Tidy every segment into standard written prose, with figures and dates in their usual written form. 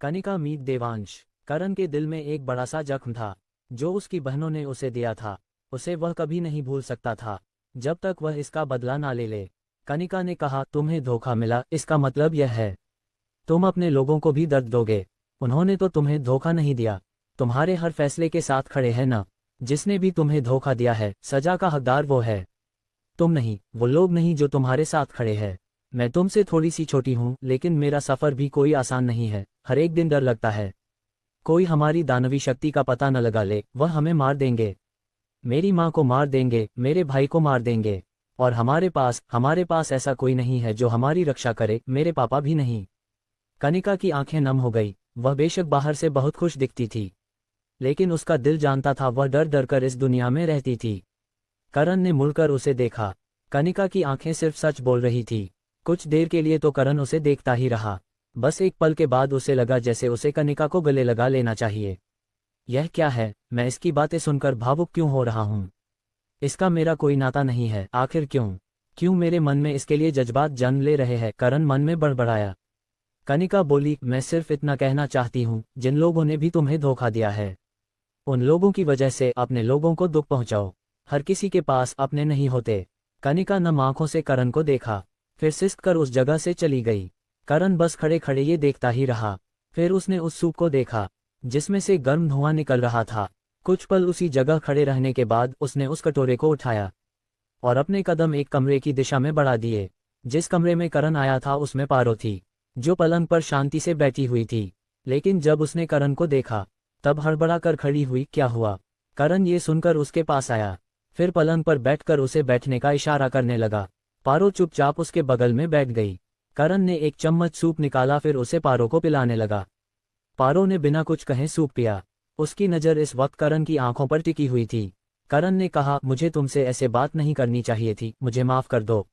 कनिका मीत देवांश। करण के दिल में एक बड़ा सा जख्म था जो उसकी बहनों ने उसे दिया था। उसे वह कभी नहीं भूल सकता था जब तक वह इसका बदला ना ले ले। कनिका ने कहा, तुम्हें धोखा मिला, इसका मतलब यह है तुम अपने लोगों को भी दर्द दोगे। उन्होंने तो तुम्हें धोखा नहीं दिया, तुम्हारे हर फैसले के साथ खड़े हैं ना। जिसने भी तुम्हें धोखा दिया है, सजा का हकदार वो है, तुम नहीं। वो लोग नहीं जो तुम्हारे साथ खड़े हैं। मैं तुमसे थोड़ी सी छोटी हूँ, लेकिन मेरा सफ़र भी कोई आसान नहीं है। हर एक दिन डर लगता है कोई हमारी दानवी शक्ति का पता न लगा ले, वह हमें मार देंगे। मेरी माँ को मार देंगे, मेरे भाई को मार देंगे। और हमारे पास ऐसा कोई नहीं है जो हमारी रक्षा करे, मेरे पापा भी नहीं। कनिका की आंखें नम हो गई। वह बेशक बाहर से बहुत खुश दिखती थी, लेकिन उसका दिल जानता था वह डर डर कर इस दुनिया में रहती थी। करण ने मुड़कर उसे देखा। कनिका की आंखें सिर्फ सच बोल रही थी। कुछ देर के लिए तो करण उसे देखता ही रहा। बस एक पल के बाद उसे लगा जैसे उसे कनिका को गले लगा लेना चाहिए। यह क्या है? मैं इसकी बातें सुनकर भावुक क्यों हो रहा हूँ? इसका मेरा कोई नाता नहीं है, आखिर क्यों मेरे मन में इसके लिए जज्बात जन्म ले रहे हैं? करण मन में बड़बड़ाया। कनिका बोली, मैं सिर्फ इतना कहना चाहती हूँ, जिन लोगों ने भी तुम्हें धोखा दिया है, उन लोगों की वजह से अपने लोगों को दुख पहुंचाओ। हर किसी के पास अपने नहीं होते। कनिका नम आंखों से करण को देखा, फिर सिसक कर उस जगह से चली गई। करण बस खड़े खड़े ये देखता ही रहा। फिर उसने उस सूप को देखा जिसमें से गर्म धुआं निकल रहा था। कुछ पल उसी जगह खड़े रहने के बाद उसने उस कटोरे को उठाया और अपने कदम एक कमरे की दिशा में बढ़ा दिए। जिस कमरे में करण आया था उसमें पारो थी, जो पलंग पर शांति से बैठी हुई थी। लेकिन जब उसने करण को देखा तब हड़बड़ा कर खड़ी हुई। क्या हुआ? करण ये सुनकर उसके पास आया, फिर पलंग पर बैठकर उसे बैठने का इशारा करने लगा। पारो चुपचाप उसके बगल में बैठ गई। करण ने एक चम्मच सूप निकाला, फिर उसे पारो को पिलाने लगा। पारो ने बिना कुछ कहे सूप पिया। उसकी नज़र इस वक्त करण की आंखों पर टिकी हुई थी। करण ने कहा, मुझे तुमसे ऐसे बात नहीं करनी चाहिए थी, मुझे माफ़ कर दो।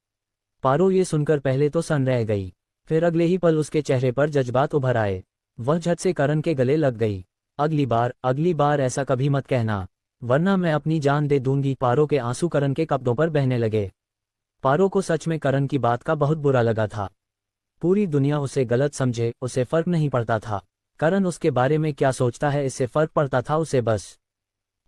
पारो ये सुनकर पहले तो सन रह गई, फिर अगले ही पल उसके चेहरे पर जज्बात उभर आए। वह झट से करण के गले लग गई। अगली बार ऐसा कभी मत कहना, वरना मैं अपनी जान दे दूंगी। पारो के आंसू करण के कपड़ों पर बहने लगे। पारो को सच में करण की बात का बहुत बुरा लगा था। पूरी दुनिया उसे गलत समझे, उसे फर्क नहीं पड़ता था। करण उसके बारे में क्या सोचता है, इससे फर्क पड़ता था उसे बस।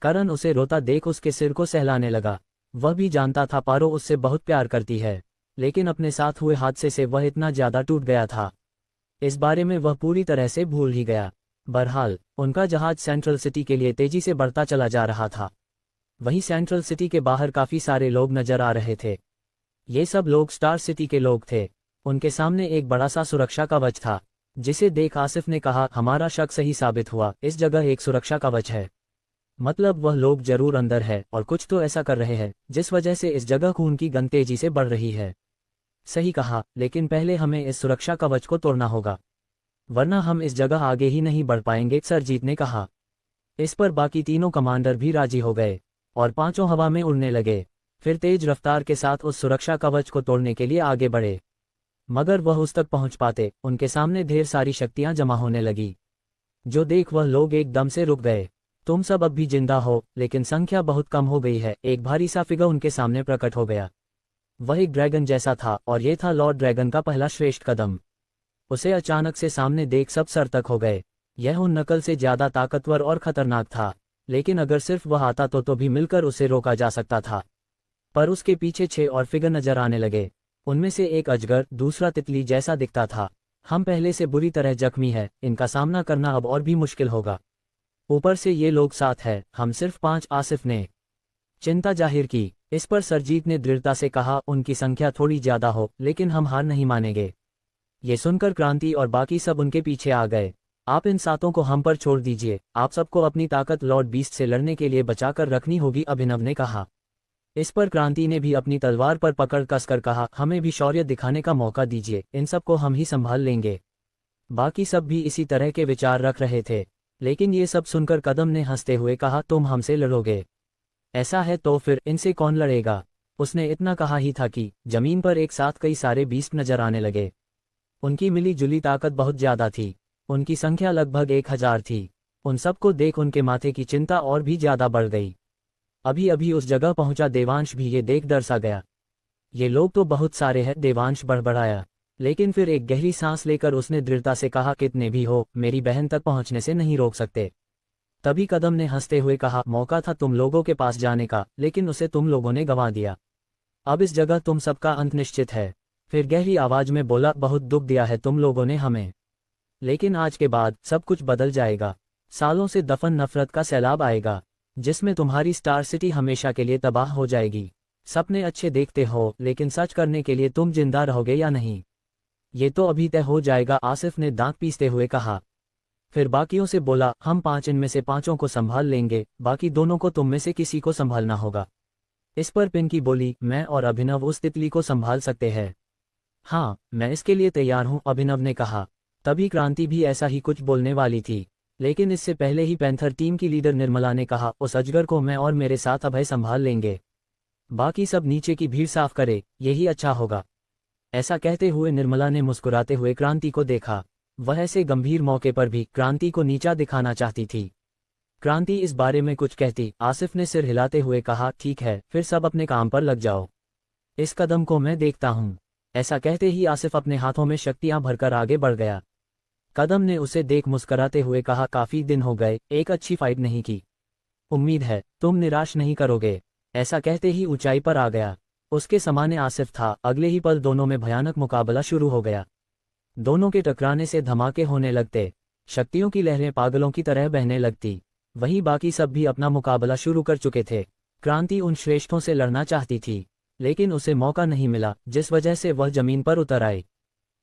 करण उसे रोता देख उसके सिर को सहलाने लगा। वह भी जानता था पारो उससे बहुत प्यार करती है, लेकिन अपने साथ हुए हादसे से वह इतना ज्यादा टूट गया था, इस बारे में वह पूरी तरह से भूल ही गया। बहरहाल उनका जहाज सेंट्रल सिटी के लिए तेजी से बढ़ता चला जा रहा था। वहीं सेंट्रल सिटी के बाहर काफी सारे लोग नजर आ रहे थे। ये सब लोग स्टार सिटी के लोग थे। उनके सामने एक बड़ा सा सुरक्षा कवच था, जिसे देख आसिफ ने कहा, हमारा शक सही साबित हुआ, इस जगह एक सुरक्षा कवच है। मतलब वह लोग जरूर अंदर है और कुछ तो ऐसा कर रहे हैं जिस वजह से इस जगह खून की गंध तेजी से बढ़ रही है। सही कहा, लेकिन पहले हमें इस सुरक्षा कवच को तोड़ना होगा, वरना हम इस जगह आगे ही नहीं बढ़ पाएंगे, सरजीत ने कहा। इस पर बाकी तीनों कमांडर भी राजी हो गए और पांचों हवा में उड़ने लगे, फिर तेज रफ्तार के साथ उस सुरक्षा कवच को तोड़ने के लिए आगे बढ़े। मगर वह उस तक पहुंच पाते, उनके सामने ढेर सारी शक्तियां जमा होने लगी, जो देख वह लोग एकदम से रुक गए। तुम सब अब भी जिंदा हो, लेकिन संख्या बहुत कम हो गई है। एक भारी सा फिगर उनके सामने प्रकट हो गया। वह एक ड्रैगन जैसा था और यह था लॉर्ड ड्रैगन का पहला श्रेष्ठ कदम। उसे अचानक से सामने देख सब सरतक हो गए। यह उन नकल से ज्यादा ताकतवर और खतरनाक था, लेकिन अगर सिर्फ वह आता तो भी मिलकर उसे रोका जा सकता था। पर उसके पीछे 6 और फिगर नजर आने लगे। उनमें से एक अजगर, दूसरा तितली जैसा दिखता था। हम पहले से बुरी तरह जख्मी है, इनका सामना करना अब और भी मुश्किल होगा। ऊपर से ये लोग 7 है, हम सिर्फ 5। आसिफ ने चिंता जाहिर की। इस पर सरजीत ने दृढ़ता से कहा, उनकी संख्या थोड़ी ज्यादा हो, लेकिन हम हार नहीं मानेंगे। ये सुनकर क्रांति और बाकी सब उनके पीछे आ गए। आप इन 7 को हम पर छोड़ दीजिए, आप सबको अपनी ताकत लॉर्ड बीस्ट से लड़ने के लिए बचाकर रखनी होगी, अभिनव ने कहा। इस पर क्रांति ने भी अपनी तलवार पर पकड़ कसकर कहा, हमें भी शौर्य दिखाने का मौका दीजिए, इन सबको हम ही संभाल लेंगे। बाकी सब भी इसी तरह के विचार रख रहे थे, लेकिन ये सब सुनकर कदम ने हंसते हुए कहा, तुम हमसे लड़ोगे? ऐसा है तो फिर इनसे कौन लड़ेगा? उसने इतना कहा ही था कि जमीन पर एक साथ कई सारे बीस्ट नजर आने लगे। उनकी मिली जुली ताकत बहुत ज्यादा थी, उनकी संख्या लगभग 1000 थी। उन सबको देख उनके माथे की चिंता और भी ज्यादा बढ़ गई। अभी अभी उस जगह पहुंचा देवांश भी ये देख डर सा गया। ये लोग तो बहुत सारे हैं, देवांश बड़बड़ाया। लेकिन फिर एक गहरी सांस लेकर उसने दृढ़ता से कहा, कितने भी हो, मेरी बहन तक पहुंचने से नहीं रोक सकते। तभी कदम ने हंसते हुए कहा, मौका था तुम लोगों के पास जाने का, लेकिन उसे तुम लोगों ने गंवा दिया। अब इस जगह तुम सबका अंत निश्चित है। फिर गहरी आवाज में बोला, बहुत दुख दिया है तुम लोगों ने हमें, लेकिन आज के बाद सब कुछ बदल जाएगा। सालों से दफन नफरत का सैलाब आएगा, जिसमें तुम्हारी स्टार सिटी हमेशा के लिए तबाह हो जाएगी। सपने अच्छे देखते हो, लेकिन सच करने के लिए तुम जिंदा रहोगे या नहीं, ये तो अभी तय हो जाएगा, आसिफ ने दांत पीसते हुए कहा। फिर बाकियों से बोला, हम 5 इनमें से 5 को संभाल लेंगे, बाकी दोनों को तुम में से किसी को संभालना होगा। इस पर पिंकी बोली, मैं और अभिनव उस तितली को संभाल सकते हैं। हाँ, मैं इसके लिए तैयार हूँ, अभिनव ने कहा। तभी क्रांति भी ऐसा ही कुछ बोलने वाली थी, लेकिन इससे पहले ही पैंथर टीम की लीडर निर्मला ने कहा, उस अजगर को मैं और मेरे साथ अभय संभाल लेंगे, बाकी सब नीचे की भीड़ साफ करे, यही अच्छा होगा। ऐसा कहते हुए निर्मला ने मुस्कुराते हुए क्रांति को देखा। वह ऐसे गंभीर मौके पर भी क्रांति को नीचा दिखाना चाहती थी। क्रांति इस बारे में कुछ कहती, आसिफ ने सिर हिलाते हुए कहा, ठीक है, फिर सब अपने काम पर लग जाओ, इस कदम को मैं देखता हूँ। ऐसा कहते ही आसिफ अपने हाथों में शक्तियां भरकर आगे बढ़ गया। कदम ने उसे देख मुस्कुराते हुए कहा, काफी दिन हो गए, एक अच्छी फाइट नहीं की, उम्मीद है तुम निराश नहीं करोगे। ऐसा कहते ही ऊंचाई पर आ गया। उसके सामने आसिफ था। अगले ही पल दोनों में भयानक मुकाबला शुरू हो गया। दोनों के टकराने से धमाके होने लगते, शक्तियों की लहरें पागलों की तरह बहने लगती। वहीं बाकी सब भी अपना मुकाबला शुरू कर चुके थे। क्रांति उन श्रेष्ठों से लड़ना चाहती थी, लेकिन उसे मौका नहीं मिला, जिस वजह से वह जमीन पर उतर आई।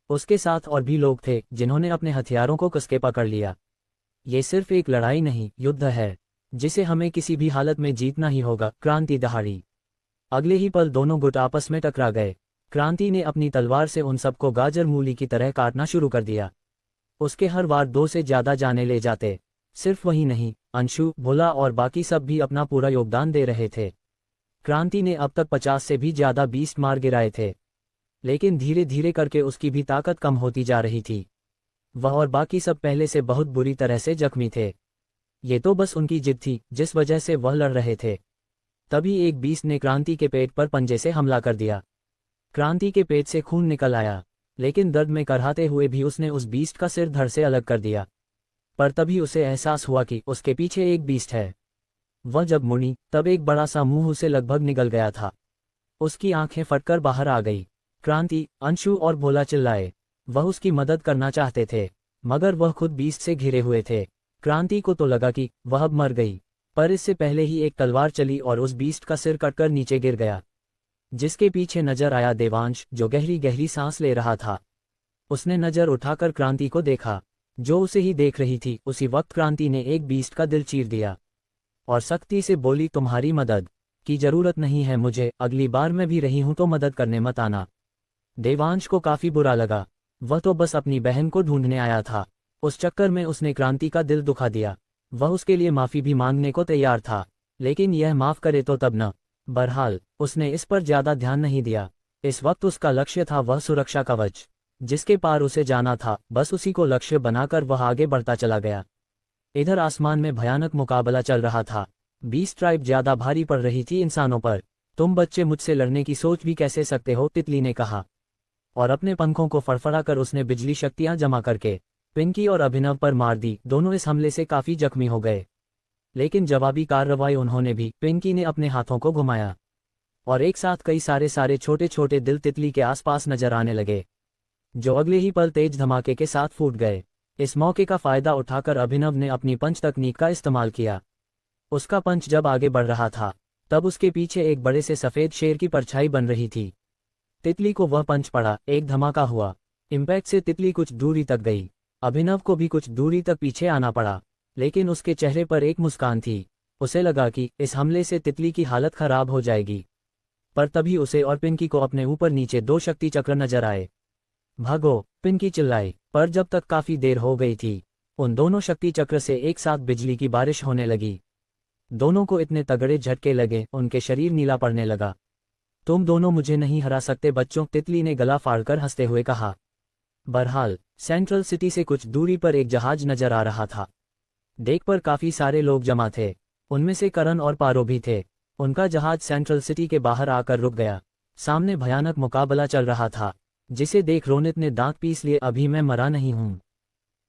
उसके साथ और भी लोग थे, जिन्होंने अपने हथियारों को कसके पकड़ लिया। ये सिर्फ एक लड़ाई नहीं, युद्ध है, जिसे हमें किसी भी हालत में जीतना ही होगा, क्रांति दहाड़ी। अगले ही पल दोनों गुट आपस में टकरा गए। क्रांति ने अपनी तलवार से उन सबको गाजर मूली की तरह काटना शुरू कर दिया। उसके हर वार 2 से ज्यादा जाने ले जाते। सिर्फ वही नहीं, अंशु, भोला और बाकी सब भी अपना पूरा योगदान दे रहे थे। क्रांति ने अब तक 50 से भी ज्यादा बीस्ट मार गिराए थे, लेकिन धीरे धीरे करके उसकी भी ताकत कम होती जा रही थी। वह और बाकी सब पहले से बहुत बुरी तरह से जख्मी थे। ये तो बस उनकी जिद थी, जिस वजह से वह लड़ रहे थे। तभी एक बीस्ट ने क्रांति के पेट पर पंजे से हमला कर दिया। क्रांति के पेट से खून निकल आया, लेकिन दर्द में करहाते हुए भी उसने उस बीस्ट का सिर धड़ से अलग कर दिया। पर तभी उसे एहसास हुआ कि उसके पीछे एक बीस्ट है। वह जब मुड़ी, तब एक बड़ा सा मुंह उसे लगभग निगल गया था। उसकी आंखें फटकर बाहर आ गई। क्रांति, अंशु और भोला चिल्लाए। वह उसकी मदद करना चाहते थे, मगर वह खुद बीस्ट से घिरे हुए थे। क्रांति को तो लगा कि वह अब मर गई, पर इससे पहले ही एक तलवार चली और उस बीस्ट का सिर कटकर नीचे गिर गया, जिसके पीछे नजर आया देवांश, जो गहरी गहरी सांस ले रहा था। उसने नजर उठाकर क्रांति को देखा, जो उसे ही देख रही थी। उसी वक्त क्रांति ने एक बीस्ट का दिल चीर दिया और सख्ती से बोली, तुम्हारी मदद की जरूरत नहीं है मुझे, अगली बार मैं भी रही हूं तो मदद करने मत आना। देवांश को काफी बुरा लगा। वह तो बस अपनी बहन को ढूंढने आया था, उस चक्कर में उसने क्रांति का दिल दुखा दिया। वह उसके लिए माफी भी मांगने को तैयार था, लेकिन यह माफ करे तो तब न। बहरहाल उसने इस पर ज्यादा ध्यान नहीं दिया। इस वक्त उसका लक्ष्य था वह सुरक्षा कवच, जिसके पार उसे जाना था। बस उसी को लक्ष्य बनाकर वह आगे बढ़ता चला गया। इधर आसमान में भयानक मुकाबला चल रहा था। बीस्ट ट्राइब ज्यादा भारी पड़ रही थी इंसानों पर। तुम बच्चे मुझसे लड़ने की सोच भी कैसे सकते हो, तितली ने कहा, और अपने पंखों को फड़फड़ाकर उसने बिजली शक्तियां जमा करके पिंकी और अभिनव पर मार दी। दोनों इस हमले से काफी जख्मी हो गए, लेकिन जवाबी कार्रवाई उन्होंने भी। पिंकी ने अपने हाथों को घुमाया और एक साथ कई सारे छोटे छोटे दिल तितली के आसपास नजर आने लगे, जो अगले ही पल तेज धमाके के साथ फूट गए। इस मौके का फायदा उठाकर अभिनव ने अपनी पंच तकनीक का इस्तेमाल किया। उसका पंच जब आगे बढ़ रहा था, तब उसके पीछे एक बड़े से सफेद शेर की परछाई बन रही थी। तितली को वह पंच पड़ा, एक धमाका हुआ। इम्पैक्ट से तितली कुछ दूरी तक गई। अभिनव को भी कुछ दूरी तक पीछे आना पड़ा, लेकिन उसके चेहरे पर एक मुस्कान थी। उसे लगा कि इस हमले से तितली की हालत खराब हो जाएगी, पर तभी उसे और पिंकी को अपने ऊपर नीचे 2 शक्ति चक्र नजर आए। भागो, पिंकी चिल्लाई, पर जब तक काफी देर हो गई थी, उन दोनों शक्ति चक्र से एक साथ बिजली की बारिश होने लगी। दोनों को इतने तगड़े झटके लगे, उनके शरीर नीला पड़ने लगा। तुम दोनों मुझे नहीं हरा सकते बच्चों, तितली ने गला फाड़कर हंसते हुए कहा। बहरहाल सेंट्रल सिटी से कुछ दूरी पर एक जहाज नजर आ रहा था। डेक पर काफी सारे लोग जमा थे, उनमें से करण और पारो भी थे। उनका जहाज सेंट्रल सिटी के बाहर आकर रुक गया। सामने भयानक मुकाबला चल रहा था। जिसे देख रोनित ने दांत पीस लिए, अभी मैं मरा नहीं हूं।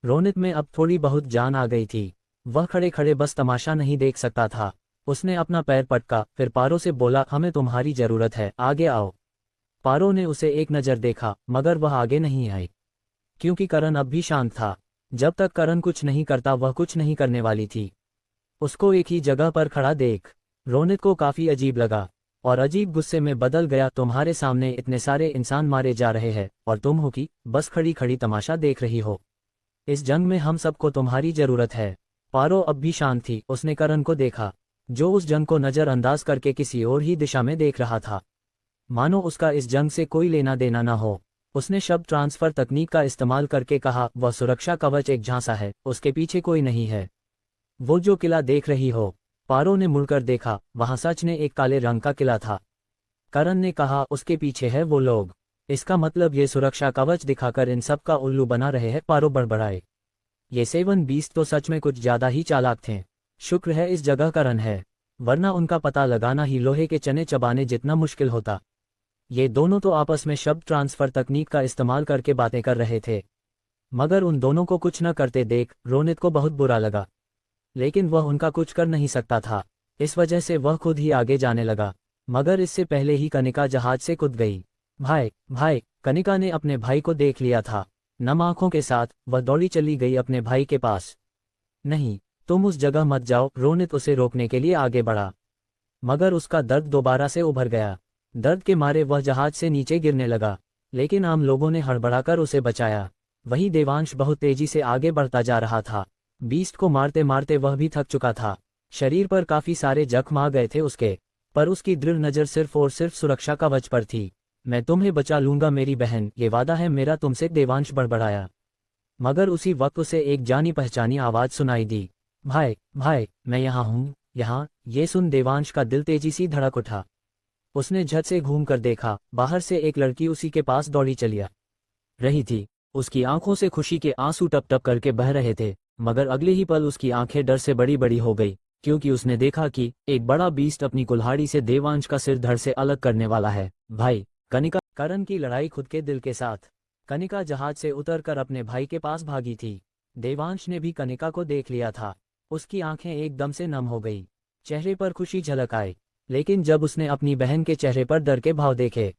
रोनित में अब थोड़ी बहुत जान आ गई थी। वह खड़े खड़े बस तमाशा नहीं देख सकता था। उसने अपना पैर पटका, फिर पारो से बोला, हमें तुम्हारी जरूरत है, आगे आओ। पारो ने उसे एक नज़र देखा, मगर वह आगे नहीं आई, क्योंकि करण अब भी शांत था। जब तक करण कुछ नहीं करता वह कुछ नहीं करने वाली थी। उसको एक ही जगह पर खड़ा देख रोनित को काफी अजीब लगा और अजीब गुस्से में बदल गया। तुम्हारे सामने इतने सारे इंसान मारे जा रहे हैं और तुम हो कि बस खड़ी खड़ी तमाशा देख रही हो। इस जंग में हम सबको तुम्हारी जरूरत है। पारो अब भी शांत थी। उसने करण को देखा, जो उस जंग को नजरअंदाज करके किसी और ही दिशा में देख रहा था, मानो उसका इस जंग से कोई लेना देना ना हो। उसने शब्द ट्रांसफर तकनीक का इस्तेमाल करके कहा, वह सुरक्षा कवच एक झांसा है, उसके पीछे कोई नहीं है। वो जो किला देख रही हो। पारो ने मुड़कर देखा, वहां सच ने एक काले रंग का किला था। करण ने कहा, उसके पीछे है वो लोग। इसका मतलब ये सुरक्षा कवच दिखाकर इन सब का उल्लू बना रहे हैं। पारो बड़बड़ाए, ये 7 बीस्ट तो सच में कुछ ज्यादा ही चालाक थे। शुक्र है इस जगह करण है, वरना उनका पता लगाना ही लोहे के चने चबाने जितना मुश्किल होता। ये दोनों तो आपस में शब्द ट्रांसफर तकनीक का इस्तेमाल करके बातें कर रहे थे, मगर उन दोनों को कुछ न करते देख रोनित को बहुत बुरा लगा। लेकिन वह उनका कुछ कर नहीं सकता था, इस वजह से वह खुद ही आगे जाने लगा। मगर इससे पहले ही कनिका जहाज से कूद गई। भाई भाई, कनिका ने अपने भाई को देख लिया था। नम आंखों के साथ वह दौड़ी चली गई अपने भाई के पास। नहीं, तुम उस जगह मत जाओ। रोनित उसे रोकने के लिए आगे बढ़ा, मगर उसका दर्द दोबारा से उभर गया। दर्द के मारे वह जहाज से नीचे गिरने लगा, लेकिन आम लोगों ने हड़बड़ाकर उसे बचाया। वहीं देवांश बहुत तेजी से आगे बढ़ता जा रहा था। बीस्ट को मारते मारते वह भी थक चुका था। शरीर पर काफी सारे जख्म आ गए थे उसके, पर उसकी दृढ़ नजर सिर्फ और सिर्फ सुरक्षा कवच पर थी। मैं तुम्हें बचा लूंगा मेरी बहन, ये वादा है मेरा तुमसे, देवांश बड़बड़ाया। मगर उसी वक्त उसे एक जानी पहचानी आवाज सुनाई दी, भाई भाई, मैं यहाँ हूँ, यहाँ। ये सुन देवांश का दिल तेजी सी धड़क उठा। उसने झट से घूमकर देखा, बाहर से एक लड़की उसी के पास दौड़ी चली आ रही थी। उसकी आंखों से खुशी के आंसू टप टप करके बह रहे थे, मगर अगले ही पल उसकी आंखें डर से बड़ी बड़ी हो गई, क्योंकि उसने देखा कि एक बड़ा बीस्ट अपनी कुल्हाड़ी से देवांश का सिर धड़ से अलग करने वाला है। भाई, कनिका। करण की लड़ाई खुद के दिल के साथ। कनिका जहाज से उतरकर अपने भाई के पास भागी थी। देवांश ने भी कनिका को देख लिया था। उसकी आंखें एकदम से नम हो गई, चेहरे पर खुशी झलक आई। लेकिन जब उसने अपनी बहन के चेहरे पर डर के भाव देखे,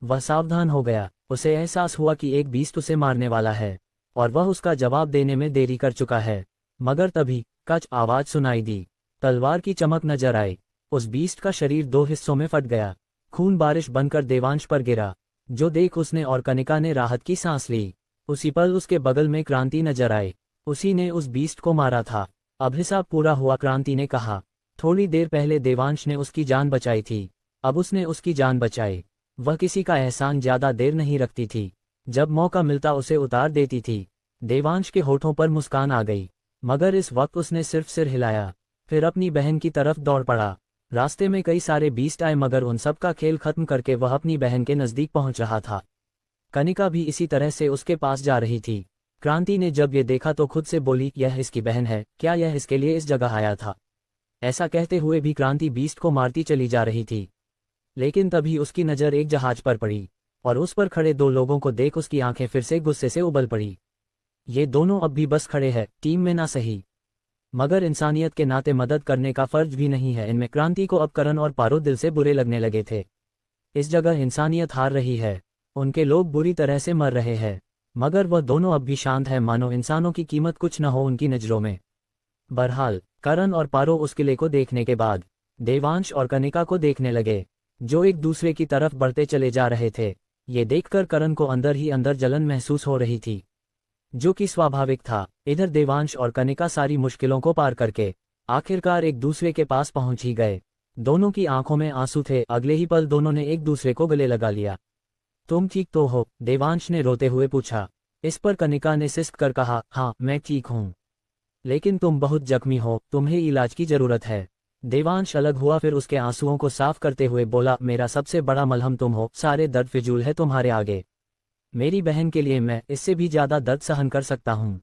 वह सावधान हो गया। उसे एहसास हुआ कि एक बीस्ट उसे मारने वाला है और वह उसका जवाब देने में देरी कर चुका है। मगर तभी कच आवाज सुनाई दी, तलवार की चमक नजर आई। उस बीस्ट का शरीर 2 हिस्सों में फट गया। खून बारिश बनकर देवांश पर गिरा, जो देख उसने और कनिका ने राहत की सांस ली। उसी पल उसके बगल में क्रांति नजर आई। उसी ने उस बीस्ट को मारा था। अब हिसाब पूरा हुआ, क्रांति ने कहा। थोड़ी देर पहले देवांश ने उसकी जान बचाई थी, अब उसने उसकी जान बचाई। वह किसी का एहसान ज्यादा देर नहीं रखती थी, जब मौका मिलता उसे उतार देती थी। देवांश के होठों पर मुस्कान आ गई, मगर इस वक्त उसने सिर्फ सिर हिलाया, फिर अपनी बहन की तरफ दौड़ पड़ा। रास्ते में कई सारे बीस्ट आए, मगर उन सब का खेल खत्म करके वह अपनी बहन के नजदीक पहुंच रहा था। कनिका भी इसी तरह से उसके पास जा रही थी। क्रांति ने जब ये देखा तो खुद से बोली, यह इसकी बहन है क्या? यह इसके लिए इस जगह आया था? ऐसा कहते हुए भी क्रांति बीस्ट को मारती चली जा रही थी। लेकिन तभी उसकी नज़र एक जहाज पर पड़ी और उस पर खड़े 2 लोगों को देख उसकी आंखें फिर से गुस्से से उबल पड़ी। ये दोनों अब भी बस खड़े हैं, टीम में ना सही, मगर इंसानियत के नाते मदद करने का फर्ज भी नहीं है इनमें। क्रांति को अब करण और पारो दिल से बुरे लगने लगे थे। इस जगह इंसानियत हार रही है, उनके लोग बुरी तरह से मर रहे हैं, मगर वह दोनों अब भी शांत हैं, मानो इंसानों की कीमत कुछ न हो उनकी नज़रों में। बहरहाल करण और पारो उस किले को देखने के बाद देवांश और कनिका को देखने लगे, जो एक दूसरे की तरफ बढ़ते चले जा रहे थे। ये देखकर करण को अंदर ही अंदर जलन महसूस हो रही थी, जो कि स्वाभाविक था। इधर देवांश और कनिका सारी मुश्किलों को पार करके आखिरकार एक दूसरे के पास पहुंच ही गए। दोनों की आंखों में आंसू थे। अगले ही पल दोनों ने एक दूसरे को गले लगा लिया। तुम ठीक तो हो? देवांश ने रोते हुए पूछा। इस पर कनिका ने सिसक कर कहा, हाँ मैं ठीक हूँ, लेकिन तुम बहुत जख्मी हो, तुम्हें इलाज की जरूरत है। देवांश अलग हुआ, फिर उसके आंसुओं को साफ करते हुए बोला, मेरा सबसे बड़ा मलहम तुम हो, सारे दर्द फिजूल है तुम्हारे आगे। मेरी बहन के लिए मैं इससे भी ज्यादा दर्द सहन कर सकता हूँ।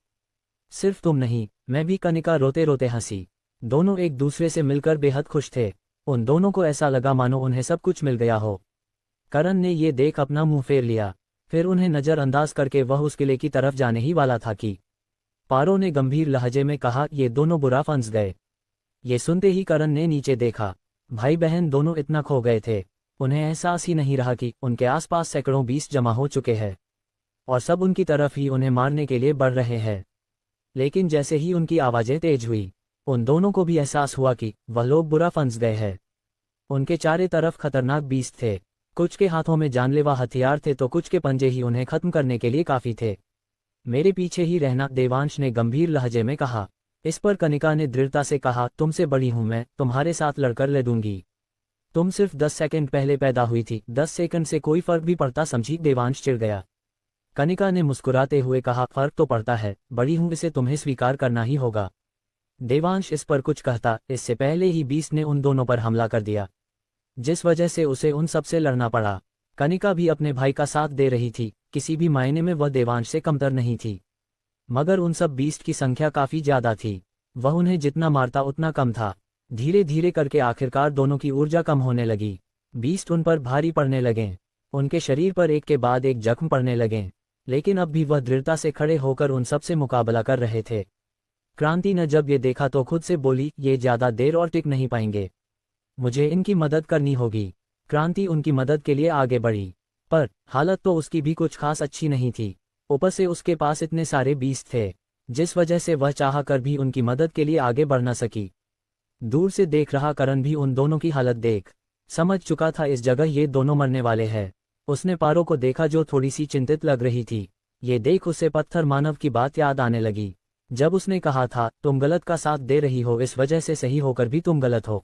सिर्फ तुम नहीं, मैं भी। कनिका रोते रोते हंसी। दोनों एक दूसरे से मिलकर बेहद खुश थे। उन दोनों को ऐसा लगा मानो उन्हें सब कुछ मिल गया हो। करण ने ये देख अपना मुंह फेर लिया। फिर उन्हें नज़रअंदाज करके वह उस किले की तरफ जाने ही वाला था कि पारो ने गंभीर लहजे में कहा, ये दोनों बुरा फंस गए। ये सुनते ही करण ने नीचे देखा। भाई बहन दोनों इतना खो गए थे, उन्हें एहसास ही नहीं रहा कि उनके आसपास सैकड़ों बीस्ट जमा हो चुके हैं और सब उनकी तरफ ही उन्हें मारने के लिए बढ़ रहे हैं। लेकिन जैसे ही उनकी आवाज़ें तेज हुई, उन दोनों को भी एहसास हुआ कि वह लोग बुरा फंस गए हैं। उनके चारों तरफ खतरनाक बीस्ट थे, कुछ के हाथों में जानलेवा हथियार थे तो कुछ के पंजे ही उन्हें खत्म करने के लिए काफ़ी थे। मेरे पीछे ही रहना, देवांश ने गंभीर लहजे में कहा। इस पर कनिका ने दृढ़ता से कहा, तुमसे बड़ी हूं मैं, तुम्हारे साथ लड़कर लड़ूंगी। तुम सिर्फ 10 सेकंड पहले पैदा हुई थी, 10 सेकंड से कोई फर्क भी पड़ता समझी? देवांश चिढ़ गया। कनिका ने मुस्कुराते हुए कहा, फर्क तो पड़ता है, बड़ी हूं, इसे तुम्हें स्वीकार करना ही होगा। देवांश इस पर कुछ कहता, इससे पहले ही बीस्ट ने उन दोनों पर हमला कर दिया, जिस वजह से उसे उन सबसे लड़ना पड़ा। कनिका भी अपने भाई का साथ दे रही थी, किसी भी मायने में वह देवांश से कमतर नहीं थी, मगर उन सब बीस्ट की संख्या काफ़ी ज़्यादा थी। वह उन्हें जितना मारता उतना कम था। धीरे धीरे करके आखिरकार दोनों की ऊर्जा कम होने लगी। बीस्ट उन पर भारी पड़ने लगे, उनके शरीर पर एक के बाद एक जख्म पड़ने लगे, लेकिन अब भी वह दृढ़ता से खड़े होकर उन सबसे मुकाबला कर रहे थे। क्रांति ने जब ये देखा तो खुद से बोली, ये ज़्यादा देर और टिक नहीं पाएंगे, मुझे इनकी मदद करनी होगी। क्रांति उनकी मदद के लिए आगे बढ़ी, पर हालत तो उसकी भी कुछ खास अच्छी नहीं थी। ऊपर से उसके पास इतने सारे बीस्ट थे, जिस वजह से वह चाह कर भी उनकी मदद के लिए आगे बढ़ न सकी। दूर से देख रहा करण भी उन दोनों की हालत देख समझ चुका था, इस जगह ये दोनों मरने वाले हैं। उसने पारो को देखा जो थोड़ी सी चिंतित लग रही थी। ये देख उसे पत्थर मानव की बात याद आने लगी, जब उसने कहा था, तुम गलत का साथ दे रही हो, इस वजह से सही होकर भी तुम गलत हो।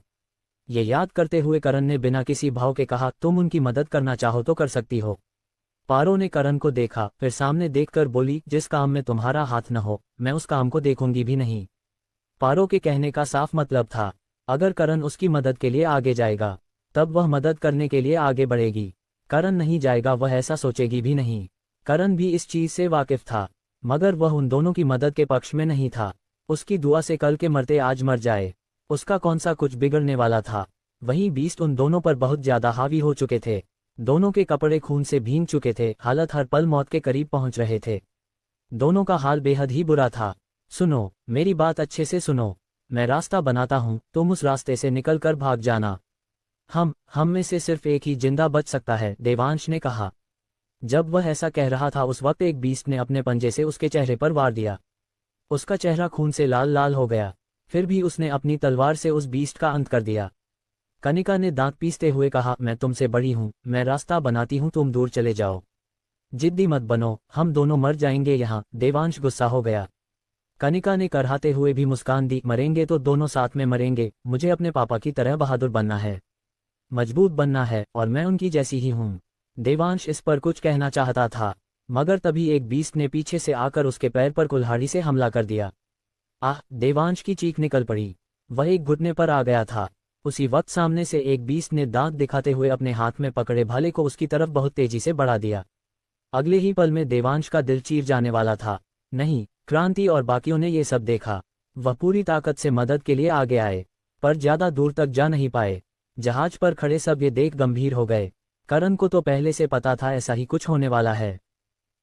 ये याद करते हुए करण ने बिना किसी भाव के कहा, तुम उनकी मदद करना चाहो तो कर सकती हो। पारो ने करण को देखा, फिर सामने देखकर बोली, जिस काम में तुम्हारा हाथ न हो, मैं उस काम को देखूंगी भी नहीं। पारो के कहने का साफ मतलब था, अगर करण उसकी मदद के लिए आगे जाएगा, तब वह मदद करने के लिए आगे बढ़ेगी। करण नहीं जाएगा, वह ऐसा सोचेगी भी नहीं। करण भी इस चीज से वाकिफ था, मगर वह उन दोनों की मदद के पक्ष में नहीं था। उसकी दुआ से कल के मरते आज मर जाए, उसका कौन सा कुछ बिगड़ने वाला था। वहीं बीस्ट उन दोनों पर बहुत ज्यादा हावी हो चुके थे। दोनों के कपड़े खून से भीग चुके थे, हालत हर पल मौत के करीब पहुंच रहे थे। दोनों का हाल बेहद ही बुरा था। सुनो, मेरी बात अच्छे से सुनो, मैं रास्ता बनाता हूं, तुम उस रास्ते से निकल कर भाग जाना। हम में से सिर्फ एक ही जिंदा बच सकता है, देवांश ने कहा। जब वह ऐसा कह रहा था, उस वक्त एक बीस्ट ने अपने पंजे से उसके चेहरे पर वार दिया। उसका चेहरा खून से लाल लाल हो गया, फिर भी उसने अपनी तलवार से उस बीस्ट का अंत कर दिया। कनिका ने दांत पीसते हुए कहा, मैं तुमसे बड़ी हूं, मैं रास्ता बनाती हूं, तुम दूर चले जाओ। जिद्दी मत बनो, हम दोनों मर जाएंगे यहाँ। देवांश गुस्सा हो गया। कनिका ने करहाते हुए भी मुस्कान दी, मरेंगे तो दोनों साथ में मरेंगे, मुझे अपने पापा की तरह बहादुर बनना है, मजबूत बनना है, और मैं उनकी जैसी ही हूँ। देवांश इस पर कुछ कहना चाहता था, मगर तभी एक बीस्ट ने पीछे से आकर उसके पैर पर कुल्हाड़ी से हमला कर दिया। आह! देवांश की चीख निकल पड़ी, वह एक घुटने पर आ गया था। उसी वक्त सामने से एक बीस्ट ने दांत दिखाते हुए अपने हाथ में पकड़े भाले को उसकी तरफ बहुत तेजी से बढ़ा दिया। अगले ही पल में देवांश का दिल चीर जाने वाला था। नहीं, क्रांति और बाकियों ने ये सब देखा। वह पूरी ताकत से मदद के लिए आगे आए, पर ज्यादा दूर तक जा नहीं पाए। जहाज पर खड़े सब ये देख गंभीर हो गए। करण को तो पहले से पता था ऐसा ही कुछ होने वाला है,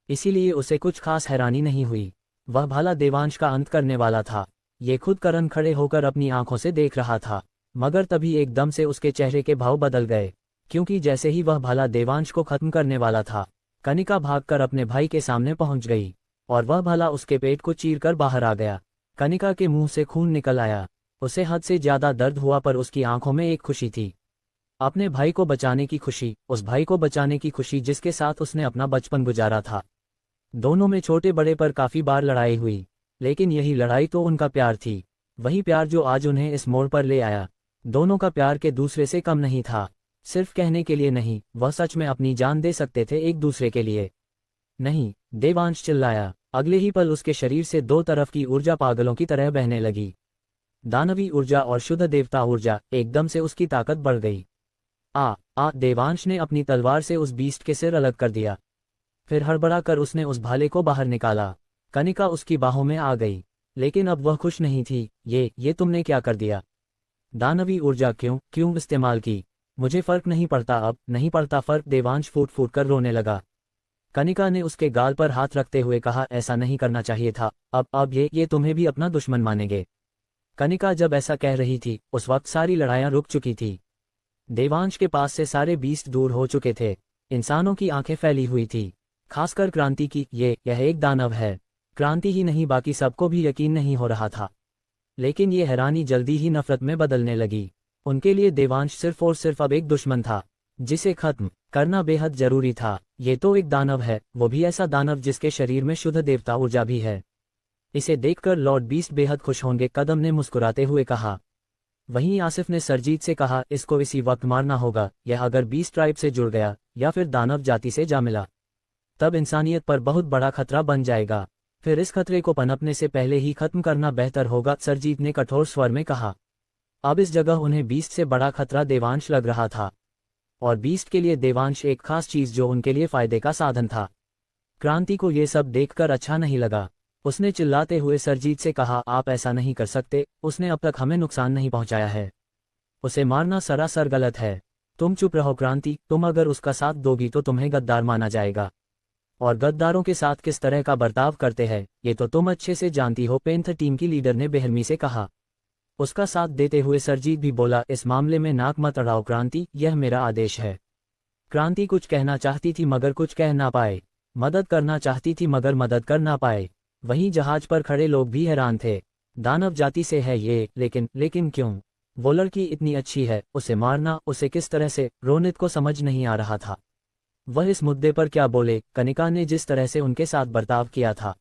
इसीलिए उसे कुछ खास हैरानी नहीं हुई। वह भाला देवांश का अंत करने वाला था। ये खुद करण खड़े होकर अपनी आंखों से देख रहा था, मगर तभी एकदम से उसके चेहरे के भाव बदल गए, क्योंकि जैसे ही वह भाला देवांश को खत्म करने वाला था, कनिका भागकर अपने भाई के सामने पहुंच गई, और वह भाला उसके पेट को चीरकर बाहर आ गया। कनिका के मुंह से खून निकल आया। उसे हद से ज्यादा दर्द हुआ, पर उसकी आंखों में एक खुशी थी, अपने भाई को बचाने की खुशी, उस भाई को बचाने की खुशी जिसके साथ उसने अपना बचपन गुजारा था। दोनों में छोटे बड़े पर काफी बार लड़ाई हुई, लेकिन यही लड़ाई तो उनका प्यार थी, वही प्यार जो आज उन्हें इस मोड़ पर ले आया। दोनों का प्यार के दूसरे से कम नहीं था, सिर्फ कहने के लिए नहीं, वह सच में अपनी जान दे सकते थे एक दूसरे के लिए। नहीं, देवांश चिल्लाया। अगले ही पल उसके शरीर से दो तरफ की ऊर्जा पागलों की तरह बहने लगी। दानवी ऊर्जा और शुद्ध देवता ऊर्जा, एकदम से उसकी ताकत बढ़ गई। देवांश ने अपनी तलवार से उस बीस्ट के सिर अलग कर दिया, फिर हड़बड़ा कर उसने उस भाले को बाहर निकाला। कनिका उसकी बाहों में आ गई, लेकिन अब वह खुश नहीं थी। ये तुमने क्या कर दिया? दानवी ऊर्जा क्यों इस्तेमाल की? मुझे फर्क नहीं पड़ता, अब नहीं पड़ता फर्क। देवांश फूट फूट कर रोने लगा। कनिका ने उसके गाल पर हाथ रखते हुए कहा, ऐसा नहीं करना चाहिए था। अब ये तुम्हें भी अपना दुश्मन मानेंगे। कनिका जब ऐसा कह रही थी उस वक्त सारी लड़ाइयां रुक चुकी थी। देवांश के पास से सारे बीस्ट दूर हो चुके थे। इंसानों की आंखें फैली हुई थी, खासकर क्रांति की। यह एक दानव है। क्रांति ही नहीं, बाकी सबको भी यकीन नहीं हो रहा था। लेकिन ये हैरानी जल्दी ही नफरत में बदलने लगी। उनके लिए देवांश सिर्फ और सिर्फ अब एक दुश्मन था, जिसे खत्म करना बेहद जरूरी था। ये तो एक दानव है, वो भी ऐसा दानव जिसके शरीर में शुद्ध देवता ऊर्जा भी है। इसे देखकर लॉर्ड बीस्ट बेहद खुश होंगे, कदम ने मुस्कुराते हुए कहा। वहीं आसिफ ने सरजीत से कहा, इसको इसी वक्त मारना होगा। यह अगर बीस्ट ट्राइब से जुड़ गया या फिर दानव जाति से जा मिला, तब इंसानियत पर बहुत बड़ा खतरा बन जाएगा। फिर इस खतरे को पनपने से पहले ही खत्म करना बेहतर होगा, सरजीत ने कठोर स्वर में कहा। अब इस जगह उन्हें बीस्ट से बड़ा खतरा देवांश लग रहा था, और बीस्ट के लिए देवांश एक खास चीज जो उनके लिए फायदे का साधन था। क्रांति को ये सब देखकर अच्छा नहीं लगा। उसने चिल्लाते हुए सरजीत से कहा, आप ऐसा नहीं कर सकते। उसने अब तक हमें नुकसान नहीं पहुंचाया है। उसे मारना सरासर गलत है। तुम चुप रहो क्रांति, तुम अगर उसका साथ दोगी तो तुम्हें गद्दार माना जाएगा, और गद्दारों के साथ किस तरह का बर्ताव करते हैं ये तो तुम अच्छे से जानती हो, पेंथर टीम की लीडर ने बेहरमी से कहा। उसका साथ देते हुए सरजीत भी बोला, इस मामले में नाक मत अड़ाओ क्रांति, यह मेरा आदेश है। क्रांति कुछ कहना चाहती थी मगर कुछ कह ना पाए, मदद करना चाहती थी मगर मदद कर ना पाए। वहीं जहाज पर खड़े लोग भी हैरान थे। दानव जाति से है ये, लेकिन क्यों? वो लड़की इतनी अच्छी है, उसे मारना, उसे किस तरह से? रोनित को समझ नहीं आ रहा था वह इस मुद्दे पर क्या बोले। कनिका ने जिस तरह से उनके साथ बर्ताव किया था,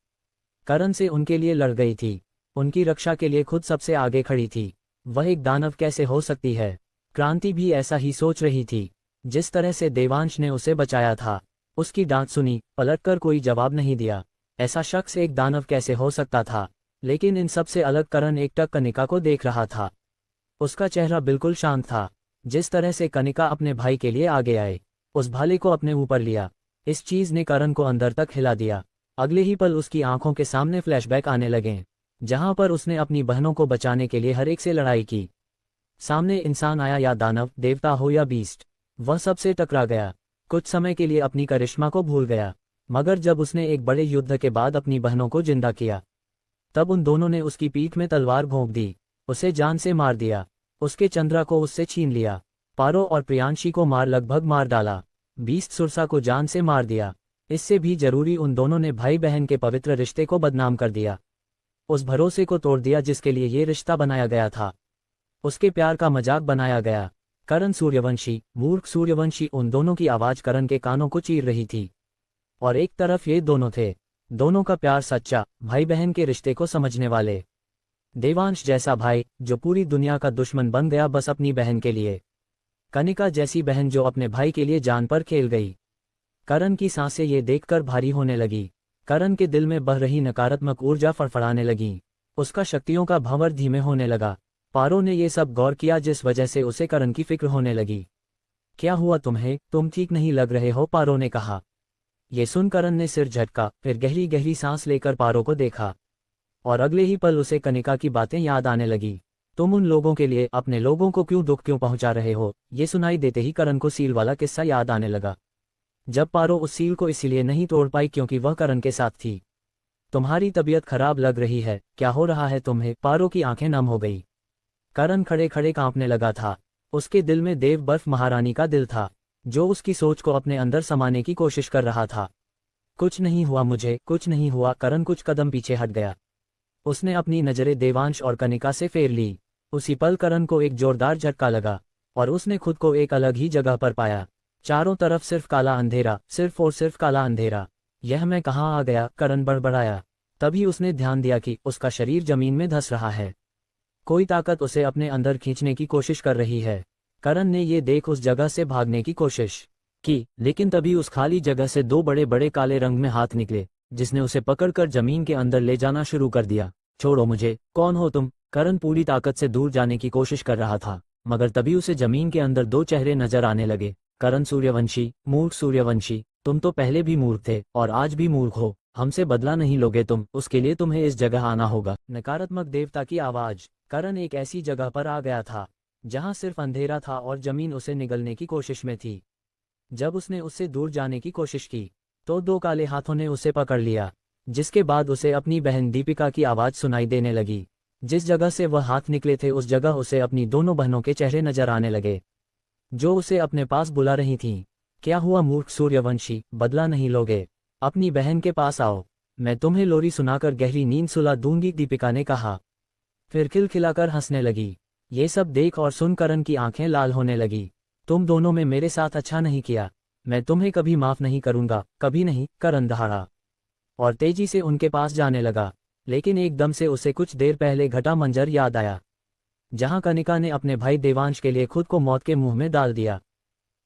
करण से उनके लिए लड़ गई थी, उनकी रक्षा के लिए खुद सबसे आगे खड़ी थी। वह एक दानव कैसे हो सकती है? क्रांति भी ऐसा ही सोच रही थी। जिस तरह से देवांश ने उसे बचाया था, उसकी डांट सुनी, पलटकर कोई जवाब नहीं दिया। ऐसा शख्स एक दानव कैसे हो सकता था? लेकिन इन सब से अलग करण एकटक कनिका को देख रहा था। उसका चेहरा बिल्कुल शांत था। जिस तरह से कनिका अपने भाई के लिए आगे आए, उस भाले को अपने ऊपर लिया, इस चीज ने करण को अंदर तक हिला दिया। अगले ही पल उसकी आंखों के सामने फ्लैशबैक आने लगे, जहां पर उसने अपनी बहनों को बचाने के लिए हर एक से लड़ाई की। सामने इंसान आया या दानव, देवता हो या बीस्ट, वह सबसे टकरा गया। कुछ समय के लिए अपनी करिश्मा को भूल गया, मगर जब उसने एक बड़े युद्ध के बाद अपनी बहनों को जिंदा किया, तब उन दोनों ने उसकी पीठ में तलवार भोंक दी, उसे जान से मार दिया, उसके चंद्रा को उससे छीन लिया, पारो और प्रियांशी को लगभग मार डाला, बीस्ट सुरसा को जान से मार दिया। इससे भी जरूरी, उन दोनों ने भाई बहन के पवित्र रिश्ते को बदनाम कर दिया, उस भरोसे को तोड़ दिया जिसके लिए ये रिश्ता बनाया गया था। उसके प्यार का मजाक बनाया गया। करण सूर्यवंशी, मूर्ख सूर्यवंशी, उन दोनों की आवाज करण के कानों को चीर रही थी। और एक तरफ ये दोनों थे, दोनों का प्यार सच्चा, भाई बहन के रिश्ते को समझने वाले। देवांश जैसा भाई जो पूरी दुनिया का दुश्मन बन गया बस अपनी बहन के लिए। कनिका जैसी बहन जो अपने भाई के लिए जान पर खेल गई। करण की सांसें ये देखकर भारी होने लगी। करण के दिल में बह रही नकारात्मक ऊर्जा फड़फड़ाने लगी। उसका शक्तियों का भंवर धीमे होने लगा। पारो ने ये सब गौर किया, जिस वजह से उसे करण की फिक्र होने लगी। क्या हुआ तुम्हें? तुम ठीक नहीं लग रहे हो, पारो ने कहा। ये सुन करण ने सिर झटका, फिर गहरी गहरी सांस लेकर पारो को देखा, और अगले ही पल उसे कनिका की बातें याद आने लगी। तुम उन लोगों के लिए, अपने लोगों को क्यों दुख क्यों पहुंचा रहे हो? ये सुनाई देते ही करण को सील वाला किस्सा याद आने लगा, जब पारो उस सील को इसलिए नहीं तोड़ पाई क्योंकि वह करण के साथ थी। तुम्हारी तबीयत खराब लग रही है, क्या हो रहा है तुम्हें? पारो की आंखें नम हो गई। करण खड़े खड़े कांपने लगा था। उसके दिल में देव बर्फ महारानी का दिल था, जो उसकी सोच को अपने अंदर समाने की कोशिश कर रहा था। कुछ नहीं हुआ मुझे, कुछ नहीं हुआ। करण कुछ कदम पीछे हट गया। उसने अपनी नजरें देवांश और कनिका से फेर ली। उसी पल करण को एक जोरदार झटका लगा, और उसने खुद को एक अलग ही जगह पर पाया। चारों तरफ सिर्फ काला अंधेरा, सिर्फ और सिर्फ काला अंधेरा। यह मैं कहाँ आ गया? करण बड़बड़ाया। तभी उसने ध्यान दिया कि उसका शरीर जमीन में धंस रहा है। कोई ताकत उसे अपने अंदर खींचने की कोशिश कर रही है। करण ने ये देख उस जगह से भागने की कोशिश की, लेकिन तभी उस खाली जगह से दो बड़े बड़े काले रंग में हाथ निकले, जिसने उसे पकड़कर जमीन के अंदर ले जाना शुरू कर दिया। छोड़ो मुझे, कौन हो तुम? करण पूरी ताकत से दूर जाने की कोशिश कर रहा था, मगर तभी उसे जमीन के अंदर दो चेहरे नजर आने लगे। करण सूर्यवंशी, मूर्ख सूर्यवंशी, तुम तो पहले भी मूर्ख थे और आज भी मूर्ख हो। हमसे बदला नहीं लोगे तुम, उसके लिए तुम्हें इस जगह आना होगा। नकारात्मक देवता की आवाज। करण एक ऐसी जगह पर आ गया था जहां सिर्फ अंधेरा था और जमीन उसे निगलने की कोशिश में थी। जब उसने उससे दूर जाने की कोशिश की, तो दो काले हाथों ने उसे पकड़ लिया, जिसके बाद उसे अपनी बहन दीपिका की आवाज़ सुनाई देने लगी। जिस जगह से वह हाथ निकले थे उस जगह उसे अपनी दोनों बहनों के चेहरे नजर आने लगे, जो उसे अपने पास बुला रही थीं। क्या हुआ मूर्ख सूर्यवंशी, बदला नहीं लोगे? अपनी बहन के पास आओ, मैं तुम्हें लोरी सुनाकर गहरी नींद सुला दूंगी, दीपिका ने कहा। फिर खिलखिलाकर हंसने लगी। ये सब देख और सुन करण की आंखें लाल होने लगी। तुम दोनों में मेरे साथ अच्छा नहीं किया, मैं तुम्हें कभी माफ नहीं करूंगा, कभी नहीं, करण दहाड़ा और तेजी से उनके पास जाने लगा। लेकिन एकदम से उसे कुछ देर पहले घटा मंजर याद आया, जहां कनिका ने अपने भाई देवांश के लिए खुद को मौत के मुंह में डाल दिया।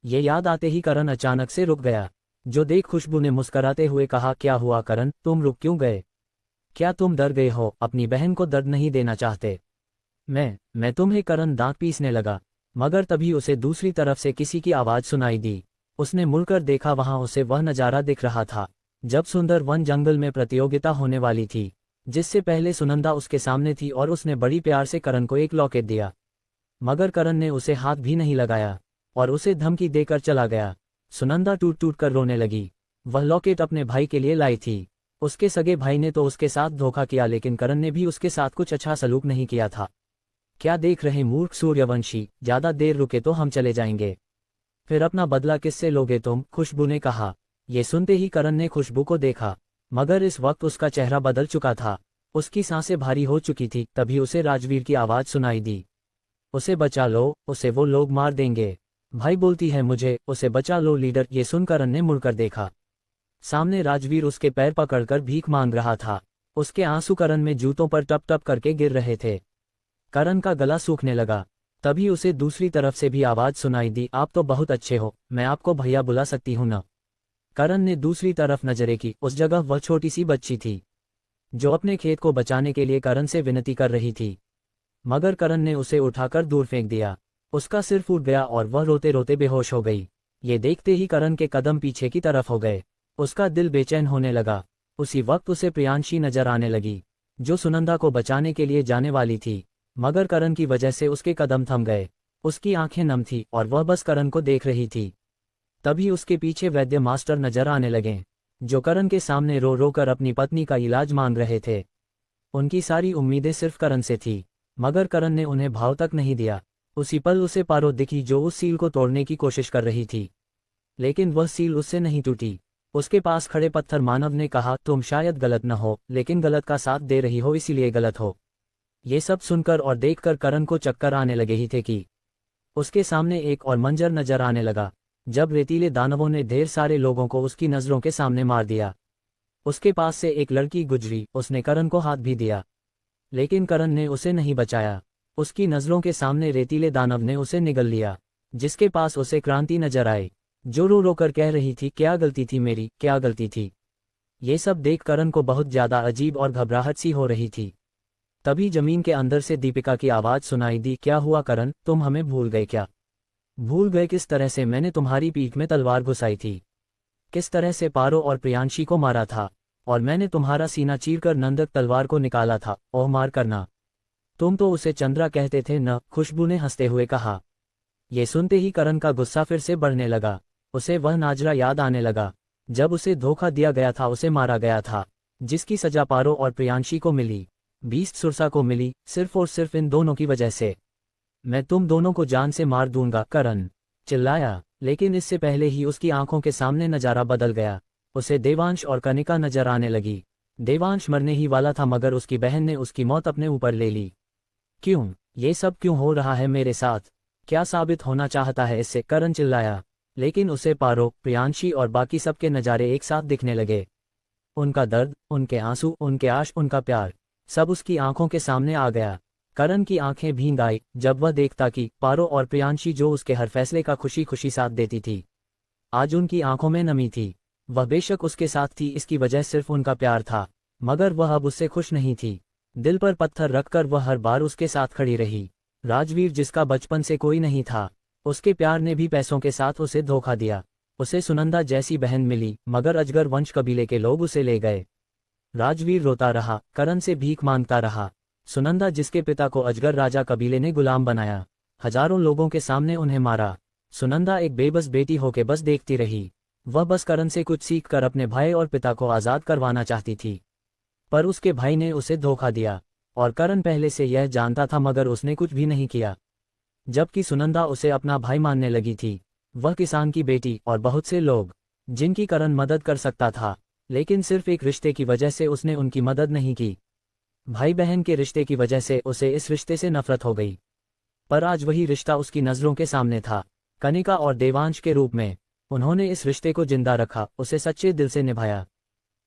ये याद आते ही करण अचानक से रुक गया। जो देख खुशबू ने मुस्कराते हुए कहा, क्या हुआ करण, तुम रुक क्यों गए? क्या तुम डर गए हो? अपनी बहन को दर्द नहीं देना चाहते? मैं तुम्हें, करण दांत पीसने लगा। मगर तभी उसे दूसरी तरफ से किसी की आवाज़ सुनाई दी। उसने मुड़कर देखा, वहां उसे वह नज़ारा दिख रहा था जब सुंदर वन जंगल में प्रतियोगिता होने वाली थी, जिससे पहले सुनंदा उसके सामने थी और उसने बड़ी प्यार से करण को एक लॉकेट दिया। मगर करण ने उसे हाथ भी नहीं लगाया और उसे धमकी देकर चला गया। सुनंदा टूट टूट कर रोने लगी। वह लॉकेट अपने भाई के लिए लाई थी। उसके सगे भाई ने तो उसके साथ धोखा किया, लेकिन करण ने भी उसके साथ कुछ अच्छा सलूक नहीं किया था। क्या देख रहे मूर्ख सूर्यवंशी, ज्यादा देर रुके तो हम चले जाएंगे। फिर अपना बदला किससे लोगे तुम? खुशबू ने कहा। ये सुनते ही करण ने खुशबू को देखा, मगर इस वक्त उसका चेहरा बदल चुका था। उसकी सांसें भारी हो चुकी थी। तभी उसे राजवीर की आवाज़ सुनाई दी, उसे बचा लो, उसे वो लोग मार देंगे। भाई बोलती है मुझे, उसे बचा लो लीडर। ये सुन करण ने मुड़कर देखा, सामने राजवीर उसके पैर पकड़कर भीख मांग रहा था। उसके आंसू करण में जूतों पर टप टप करके गिर रहे थे। करण का गला सूखने लगा। तभी उसे दूसरी तरफ से भी आवाज़ सुनाई दी, आप तो बहुत अच्छे हो, मैं आपको भैया बुला सकती हूँ न? करण ने दूसरी तरफ नजरें की। उस जगह वह छोटी सी बच्ची थी, जो अपने खेत को बचाने के लिए करण से विनती कर रही थी। मगर करण ने उसे उठाकर दूर फेंक दिया। उसका सिर फूट गया और वह रोते रोते बेहोश हो गई। ये देखते ही करण के कदम पीछे की तरफ हो गए। उसका दिल बेचैन होने लगा। उसी वक्त उसे प्रियांशी नजर आने लगी, जो सुनंदा को बचाने के लिए जाने वाली थी। मगर करण की वजह से उसके कदम थम गए। उसकी आंखें नम थी और वह बस करण को देख रही थी। तभी उसके पीछे वैद्य मास्टर नजर आने लगे, जो करण के सामने रो रो कर अपनी पत्नी का इलाज मांग रहे थे। उनकी सारी उम्मीदें सिर्फ करण से थी, मगर करण ने उन्हें भाव तक नहीं दिया। उसी पल उसे पारो दिखी, जो उस सील को तोड़ने की कोशिश कर रही थी, लेकिन वह सील उससे नहीं टूटी। उसके पास खड़े पत्थर मानव ने कहा, तुम शायद गलत न हो, लेकिन गलत का साथ दे रही हो, इसीलिए गलत हो। ये सब सुनकर और देखकर करण को चक्कर आने लगे ही थे कि उसके सामने एक और मंजर नजर आने लगा, जब रेतीले दानवों ने ढेर सारे लोगों को उसकी नजरों के सामने मार दिया। उसके पास से एक लड़की गुजरी, उसने करण को हाथ भी दिया, लेकिन करण ने उसे नहीं बचाया। उसकी नजरों के सामने रेतीले दानव ने उसे निगल लिया, जिसके पास उसे क्रांति नजर आई, जो रो रो कर कह रही थी, क्या गलती थी मेरी, क्या गलती थी। ये सब देख करण को बहुत ज्यादा अजीब और घबराहट सी हो रही थी। तभी जमीन के अंदर से दीपिका की आवाज़ सुनाई दी, क्या हुआ करण, तुम हमें भूल गए क्या? भूल गए किस तरह से मैंने तुम्हारी पीठ में तलवार घुसाई थी, किस तरह से पारो और प्रियांशी को मारा था, और मैंने तुम्हारा सीना चीरकर नंदक तलवार को निकाला था, ओह मार करना। तुम तो उसे चंद्रा कहते थे न? खुशबू ने हंसते हुए कहा। ये सुनते ही करण का गुस्सा फिर से बढ़ने लगा। उसे वह नाजरा याद आने लगा, जब उसे धोखा दिया गया था, उसे मारा गया था, जिसकी सजा पारो और प्रियांशी को मिली, बीस्ट सुरसा को मिली, सिर्फ और सिर्फ इन दोनों की वजह से। मैं तुम दोनों को जान से मार दूंगा, करण चिल्लाया। लेकिन इससे पहले ही उसकी आंखों के सामने नजारा बदल गया। उसे देवांश और कनिका नजर आने लगी। देवांश मरने ही वाला था, मगर उसकी बहन ने उसकी मौत अपने ऊपर ले ली। क्यों? ये सब क्यों हो रहा है मेरे साथ? क्या साबित होना चाहता है इससे? करण चिल्लाया। लेकिन उसे पारो, प्रियांशी और बाकी सबके नज़ारे एक साथ दिखने लगे। उनका दर्द, उनके आंसू, उनके आश, उनका प्यार, सब उसकी आंखों के सामने आ गया। करण की आंखें भीग आई जब वह देखता कि पारो और प्रियांशी, जो उसके हर फैसले का खुशी खुशी साथ देती थी, आज उनकी आंखों में नमी थी। वह बेशक उसके साथ थी, इसकी वजह सिर्फ उनका प्यार था, मगर वह अब उससे खुश नहीं थी। दिल पर पत्थर रखकर वह हर बार उसके साथ खड़ी रही। राजवीर, जिसका बचपन से कोई नहीं था, उसके प्यार ने भी पैसों के साथ उसे धोखा दिया। उसे सुनंदा जैसी बहन मिली, मगर अजगर वंश कबीले के लोग उसे ले गए। राजवीर रोता रहा, करण से भीख मांगता रहा। सुनंदा, जिसके पिता को अजगर राजा कबीले ने गुलाम बनाया, हजारों लोगों के सामने उन्हें मारा। सुनंदा एक बेबस बेटी होके बस देखती रही। वह बस करण से कुछ सीख कर अपने भाई और पिता को आज़ाद करवाना चाहती थी, पर उसके भाई ने उसे धोखा दिया, और करण पहले से यह जानता था मगर उसने कुछ भी नहीं किया। जबकि सुनंदा उसे अपना भाई मानने लगी थी। वह किसान की बेटी और बहुत से लोग जिनकी करण मदद कर सकता था, लेकिन सिर्फ एक रिश्ते की वजह से उसने उनकी मदद नहीं की। भाई बहन के रिश्ते की वजह से उसे इस रिश्ते से नफरत हो गई। पर आज वही रिश्ता उसकी नज़रों के सामने था, कनिका और देवांश के रूप में। उन्होंने इस रिश्ते को जिंदा रखा, उसे सच्चे दिल से निभाया।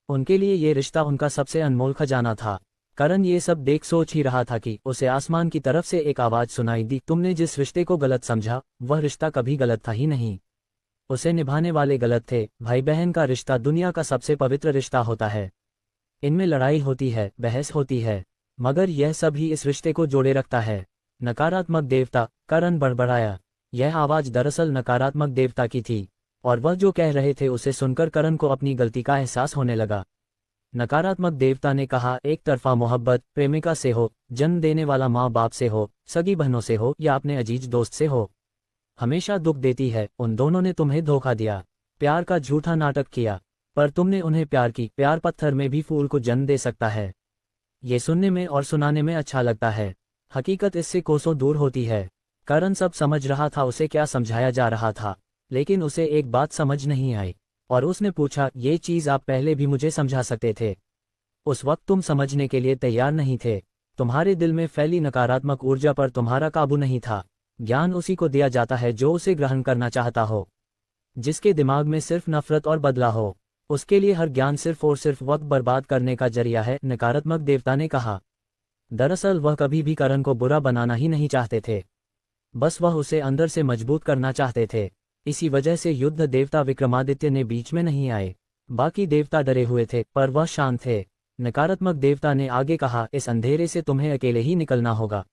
उनके लिए ये रिश्ता उनका सबसे अनमोल खजाना था। करण ये सब देख सोच ही रहा था कि उसे आसमान की तरफ से एक आवाज सुनाई दी, तुमने जिस रिश्ते को गलत समझा वह रिश्ता कभी गलत था ही नहीं। उसे निभाने वाले गलत थे। भाई बहन का रिश्ता दुनिया का सबसे पवित्र रिश्ता होता है। इनमें लड़ाई होती है, बहस होती है, मगर यह सब ही इस रिश्ते को जोड़े रखता है। नकारात्मक देवता, करण बड़बड़ाया। यह आवाज दरअसल नकारात्मक देवता की थी, और वह जो कह रहे थे उसे सुनकर करण को अपनी गलती का एहसास होने लगा। नकारात्मक देवता ने कहा, एक तरफा मोहब्बत प्रेमिका से हो, जन्म देने वाला माँ बाप से हो, सगी बहनों से हो या अपने अजीज दोस्त से हो, हमेशा दुख देती है। उन दोनों ने तुम्हें धोखा दिया, प्यार का झूठा नाटक किया, पर तुमने उन्हें प्यार की। प्यार पत्थर में भी फूल को जन्म दे सकता है। ये सुनने में और सुनाने में अच्छा लगता है, हकीकत इससे कोसों दूर होती है। करण सब समझ रहा था उसे क्या समझाया जा रहा था, लेकिन उसे एक बात समझ नहीं आई, और उसने पूछा, ये चीज़ आप पहले भी मुझे समझा सकते थे। उस वक्त तुम समझने के लिए तैयार नहीं थे। तुम्हारे दिल में फैली नकारात्मक ऊर्जा पर तुम्हारा काबू नहीं था। ज्ञान उसी को दिया जाता है जो उसे ग्रहण करना चाहता हो। जिसके दिमाग में सिर्फ नफरत और बदला हो, उसके लिए हर ज्ञान सिर्फ और सिर्फ वक्त बर्बाद करने का जरिया है, नकारात्मक देवता ने कहा। दरअसल वह कभी भी करण को बुरा बनाना ही नहीं चाहते थे, बस वह उसे अंदर से मजबूत करना चाहते थे। इसी वजह से युद्ध देवता विक्रमादित्य ने बीच में नहीं आए। बाकी देवता डरे हुए थे, पर वह शांत थे। नकारात्मक देवता ने आगे कहा, इस अंधेरे से तुम्हें अकेले ही निकलना होगा।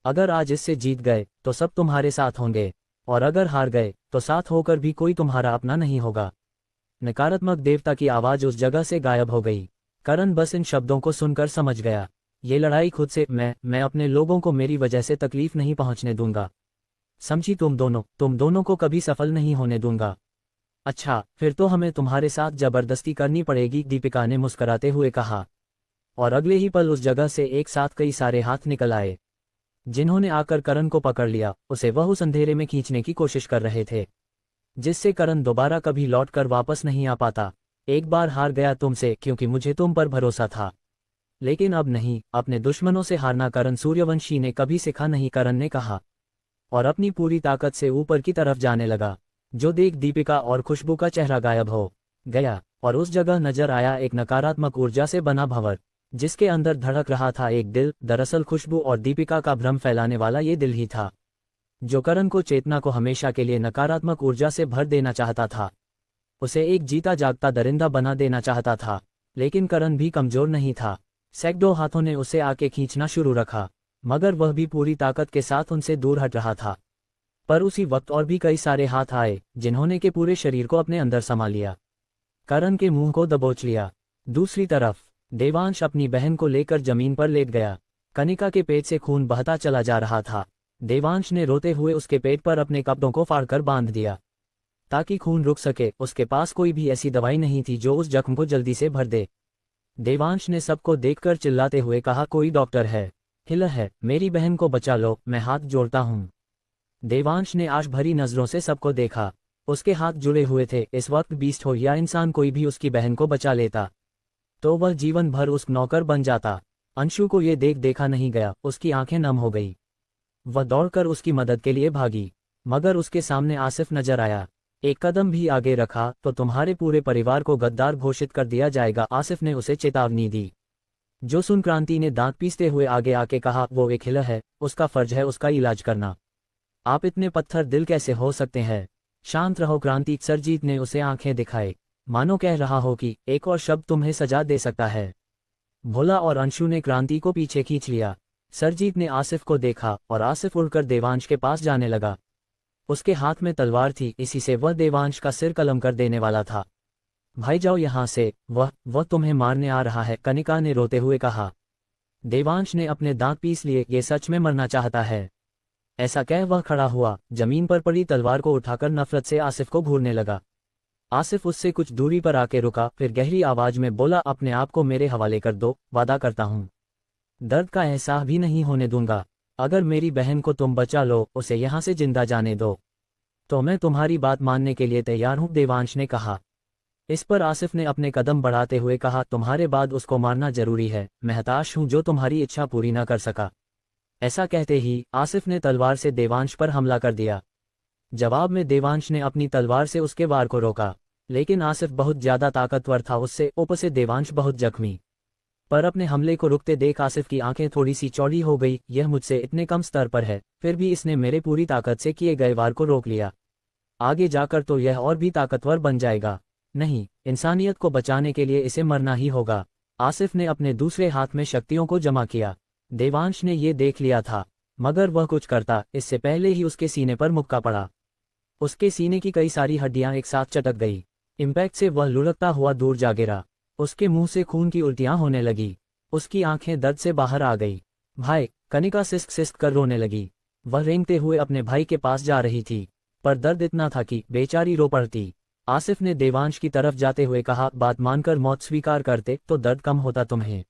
अगर आज इससे जीत गए तो सब तुम्हारे साथ होंगे, और अगर हार गए तो साथ होकर भी कोई तुम्हारा अपना नहीं होगा। नकारात्मक देवता की आवाज उस जगह से गायब हो गई। करण बस इन शब्दों को सुनकर समझ गया, ये लड़ाई खुद से। मैं अपने लोगों को मेरी वजह से तकलीफ नहीं पहुंचने दूंगा। समझी, तुम दोनों को कभी सफल नहीं होने दूंगा। अच्छा, फिर तो हमें तुम्हारे साथ जबरदस्ती करनी पड़ेगी, दीपिका ने मुस्कुराते हुए कहा। और अगले ही पल उस जगह से एक साथ कई सारे हाथ निकल आए, जिन्होंने आकर करण को पकड़ लिया। उसे वह उस अंधेरे में खींचने की कोशिश कर रहे थे, जिससे करण दोबारा कभी लौट कर वापस नहीं आ पाता। एक बार हार गया तुमसे, क्योंकि मुझे तुम पर भरोसा था, लेकिन अब नहीं। अपने दुश्मनों से हारना करण सूर्यवंशी ने कभी सिखा नहीं, करण ने कहा, और अपनी पूरी ताकत से ऊपर की तरफ जाने लगा। जो देख दीपिका और खुशबू का चेहरा गायब हो गया, और उस जगह नजर आया एक नकारात्मक ऊर्जा से बना भंवर, जिसके अंदर धड़क रहा था एक दिल। दरअसल खुशबू और दीपिका का भ्रम फैलाने वाला ये दिल ही था, जो करण को चेतना को हमेशा के लिए नकारात्मक ऊर्जा से भर देना चाहता था। उसे एक जीता जागता दरिंदा बना देना चाहता था। लेकिन करण भी कमजोर नहीं था। सैकड़ों हाथों ने उसे आके खींचना शुरू रखा, मगर वह भी पूरी ताकत के साथ उनसे दूर हट रहा था। पर उसी वक्त और भी कई सारे हाथ आए, जिन्होंने के पूरे शरीर को अपने अंदर समा लिया, करण के मुंह को दबोच लिया। दूसरी तरफ देवांश अपनी बहन को लेकर जमीन पर लेट गया। कनिका के पेट से खून बहता चला जा रहा था। देवांश ने रोते हुए उसके पेट पर अपने कपड़ों को फाड़कर बांध दिया, ताकि खून रुक सके। उसके पास कोई भी ऐसी दवाई नहीं थी जो उस जख्म को जल्दी से भर दे। देवांश ने सबको देखकर चिल्लाते हुए कहा, कोई डॉक्टर है? हिला है, मेरी बहन को बचा लो, मैं हाथ जोड़ता हूँ। देवांश ने आश भरी नजरों से सबको देखा। उसके हाथ जुड़े हुए थे। इस वक्त बीस्ट हो या इंसान कोई भी उसकी बहन को बचा लेता तो वह जीवन भर उस नौकर बन जाता। अंशु को ये देखा नहीं गया, उसकी आंखें नम हो गई। वह दौड़कर उसकी मदद के लिए भागी, मगर उसके सामने आसिफ नजर आया। एक कदम भी आगे रखा तो तुम्हारे पूरे परिवार को गद्दार घोषित कर दिया जाएगा, आसिफ ने उसे चेतावनी दी। जो सुन क्रांति ने दांत पीसते हुए आगे आके कहा, वो एक हिला है, उसका फर्ज है उसका इलाज करना। आप इतने पत्थर दिल कैसे हो सकते हैं? शांत रहो क्रांति। सरजीत ने उसे आंखें दिखाए, मानो कह रहा हो कि एक और शब्द तुम्हें सजा दे सकता है। भोला और अंशु ने क्रांति को पीछे खींच लिया। सरजीत ने आसिफ को देखा और आसिफ उड़कर देवांश के पास जाने लगा। उसके हाथ में तलवार थी, इसी से वह देवांश का सिर कलम कर देने वाला था। भाई जाओ यहाँ से, वह तुम्हें मारने आ रहा है, कनिका ने रोते हुए कहा। देवांश ने अपने दांत पीस लिए, ये सच में मरना चाहता है? ऐसा कह वह खड़ा हुआ, जमीन पर पड़ी तलवार को उठाकर नफरत से आसिफ को घूरने लगा। आसिफ उससे कुछ दूरी पर आके रुका, फिर गहरी आवाज में बोला, अपने आप को मेरे हवाले कर दो, वादा करता हूँ दर्द का एहसास भी नहीं होने दूंगा। अगर मेरी बहन को तुम बचा लो, उसे यहाँ से जिंदा जाने दो, तो मैं तुम्हारी बात मानने के लिए तैयार हूँ, देवांश ने कहा। इस पर आसिफ ने अपने कदम बढ़ाते हुए कहा, तुम्हारे बाद उसको मारना जरूरी है, मैं हताश हूँ जो तुम्हारी इच्छा पूरी न कर सका। ऐसा कहते ही आसिफ ने तलवार से देवांश पर हमला कर दिया। जवाब में देवांश ने अपनी तलवार से उसके वार को रोका, लेकिन आसिफ बहुत ज्यादा ताकतवर था, उससे ऊपर से देवांश बहुत जख्मी। पर अपने हमले को रुकते देख आसिफ की आंखें थोड़ी सी चौड़ी हो गई। यह मुझसे इतने कम स्तर पर है, फिर भी इसने मेरे पूरी ताकत से किए गए वार को रोक लिया। आगे जाकर तो यह और भी ताकतवर बन जाएगा। नहीं, इंसानियत को बचाने के लिए इसे मरना ही होगा। आसिफ ने अपने दूसरे हाथ में शक्तियों को जमा किया। देवांश ने ये देख लिया था, मगर वह कुछ करता इससे पहले ही उसके सीने पर मुक्का पड़ा। उसके सीने की कई सारी हड्डियां एक साथ चटक गई। इम्पैक्ट से वह लुढ़कता हुआ दूर जा गिरा। उसके मुंह से खून की उल्टियां होने लगी। उसकी आंखें दर्द से बाहर आ गई। भाई, कनिका सिसक सिसक कर रोने लगी। वह रेंगते हुए अपने भाई के पास जा रही थी, पर दर्द इतना था कि बेचारी रो पड़ती। आसिफ ने देवांश की तरफ जाते हुए कहा, बात मानकर मौत स्वीकार करते तो दर्द कम होता तुम्हें।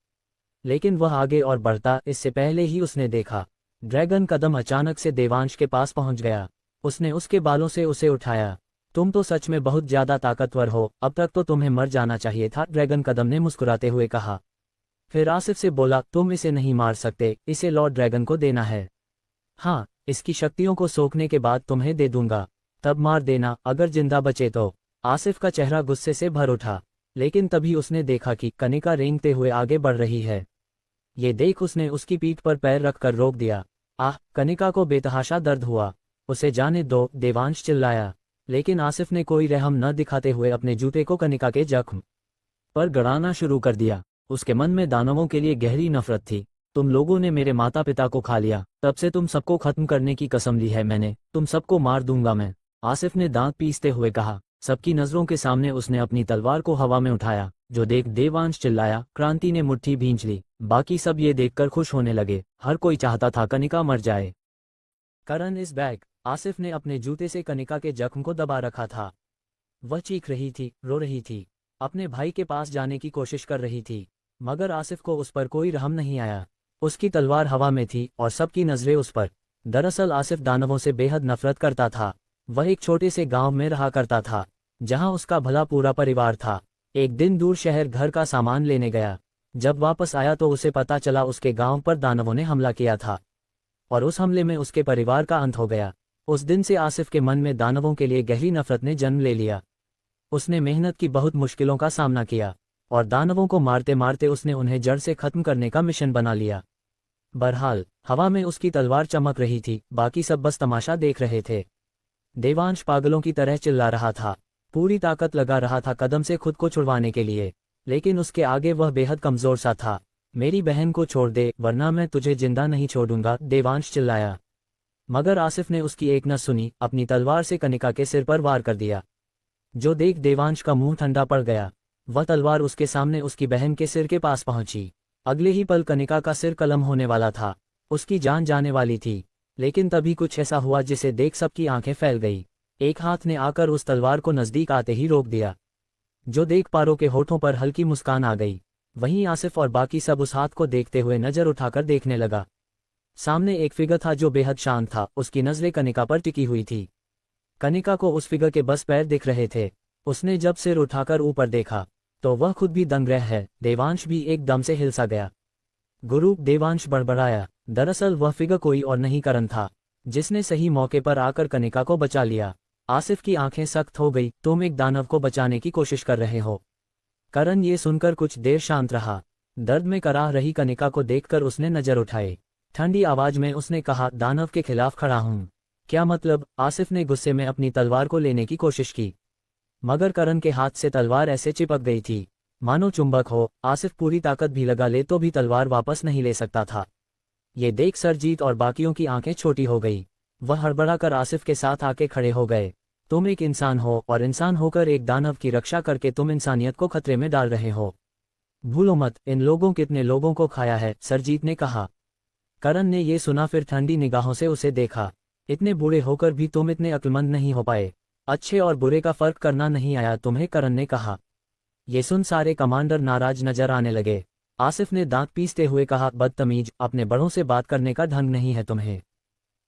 लेकिन वह आगे और बढ़ता इससे पहले ही उसने देखा, ड्रैगन कदम अचानक से देवांश के पास पहुंच गया। उसने उसके बालों से उसे उठाया। तुम तो सच में बहुत ज्यादा ताकतवर हो, अब तक तो तुम्हें मर जाना चाहिए था, ड्रैगन कदम ने मुस्कुराते हुए कहा। फिर आसिफ से बोला, तुम इसे नहीं मार सकते, इसे लॉर्ड ड्रैगन को देना है। हाँ, इसकी शक्तियों को सोखने के बाद तुम्हें दे दूंगा, तब मार देना अगर जिंदा बचे तो। आसिफ का चेहरा गुस्से से भर उठा, लेकिन तभी उसने देखा कि कनिका रेंगते हुए आगे बढ़ रही है। ये देख उसने उसकी पीठ पर पैर रखकर रोक दिया। आह, कनिका को बेतहाशा दर्द हुआ। उसे जाने दो, देवांश चिल्लाया, लेकिन आसिफ ने कोई रहम न दिखाते हुए अपने जूते को कनिका के जख्म पर गड़ाना शुरू कर दिया। उसके मन में दानवों के लिए गहरी नफरत थी। तुम लोगों ने मेरे माता पिता को खा लिया, तब से तुम सबको खत्म करने की कसम ली है मैंने, तुम सबको मार दूंगा मैं। आसिफ ने दांत पीसते हुए कहा। सबकी नजरों के सामने उसने अपनी तलवार को हवा में उठाया, जो देख देवांश चिल्लाया। क्रांति ने मुट्ठी भींच ली। बाकी सब ये देखकर खुश होने लगे। हर कोई चाहता था कनिका मर जाए। करण इज बैक। आसिफ ने अपने जूते से कनिका के जख्म को दबा रखा था। वह चीख रही थी, रो रही थी, अपने भाई के पास जाने की कोशिश कर रही थी, मगर आसिफ को उस पर कोई रहम नहीं आया। उसकी तलवार हवा में थी और सबकी नजरें उस पर। दरअसल आसिफ दानवों से बेहद नफरत करता था। वह एक छोटे से गांव में रहा करता था, जहां उसका भला पूरा परिवार था। एक दिन दूर शहर घर का सामान लेने गया। जब वापस आया तो उसे पता चला उसके गांव पर दानवों ने हमला किया था, और उस हमले में उसके परिवार का अंत हो गया। उस दिन से आसिफ के मन में दानवों के लिए गहरी नफरत ने जन्म ले लिया। उसने मेहनत की, बहुत मुश्किलों का सामना किया, और दानवों को मारते मारते उसने उन्हें जड़ से खत्म करने का मिशन बना लिया। बहरहाल हवा में उसकी तलवार चमक रही थी, बाकी सब बस तमाशा देख रहे थे। देवांश पागलों की तरह चिल्ला रहा था, पूरी ताकत लगा रहा था कदम से खुद को छुड़वाने के लिए, लेकिन उसके आगे वह बेहद कमजोर सा था। मेरी बहन को छोड़ दे, वरना मैं तुझे जिंदा नहीं छोड़ूंगा, देवांश चिल्लाया। मगर आसिफ ने उसकी एक न सुनी, अपनी तलवार से कनिका के सिर पर वार कर दिया। जो देख देवांश का मुंह ठंडा पड़ गया। वह तलवार उसके सामने उसकी बहन के सिर के पास पहुंची। अगले ही पल कनिका का सिर कलम होने वाला था, उसकी जान जाने वाली थी। लेकिन तभी कुछ ऐसा हुआ जिसे देख सबकी आंखें फैल गई। एक हाथ ने आकर उस तलवार को नजदीक आते ही रोक दिया। जो देख पारो के होठों पर हल्की मुस्कान आ गई। वहीं आसिफ और बाकी सब उस हाथ को देखते हुए नजर उठाकर देखने लगा। सामने एक फिगर था जो बेहद शांत था, उसकी नजरें कनिका पर टिकी हुई थी। कनिका को उस फिगर के बस पैर दिख रहे थे। उसने जब सिर उठाकर ऊपर देखा तो वह खुद भी दंग रह है। देवांश भी एकदम से हिल सा गया। गुरु, देवांश बड़बड़ाया। दरअसल वह फिगर कोई और नहीं करण था, जिसने सही मौके पर आकर कनिका को बचा लिया। आसिफ की आंखें सख्त हो गई। तुम एक दानव को बचाने की कोशिश कर रहे हो? करण ये सुनकर कुछ देर शांत रहा। दर्द में कराह रही कनिका को देखकर उसने नजर उठाए। ठंडी आवाज में उसने कहा, दानव के खिलाफ खड़ा हूं। क्या मतलब? आसिफ ने गुस्से में अपनी तलवार को लेने की कोशिश की, मगर करण के हाथ से तलवार ऐसे चिपक गई थी मानो चुंबक हो। आसिफ पूरी ताकत भी लगा ले तो भी तलवार वापस नहीं ले सकता था। ये देख सरजीत और बाकियों की आंखें छोटी हो गई। वह हड़बड़ाकर आसिफ के साथ आके खड़े हो गए। तुम एक इंसान हो, और इंसान होकर एक दानव की रक्षा करके तुम इंसानियत को खतरे में डाल रहे हो। भूलो मत, इन लोगों कितने लोगों को खाया है, सरजीत ने कहा। करण ने ये सुना, फिर ठंडी निगाहों से उसे देखा। इतने बूढ़े होकर भी तुम इतने अक्लमंद नहीं हो पाए। अच्छे और बुरे का फर्क करना नहीं आया तुम्हें, करण ने कहा। ये सुन सारे कमांडर नाराज नजर आने लगे। आसिफ ने दांत पीसते हुए कहा, बदतमीज, अपने बड़ों से बात करने का ढंग नहीं है तुम्हें।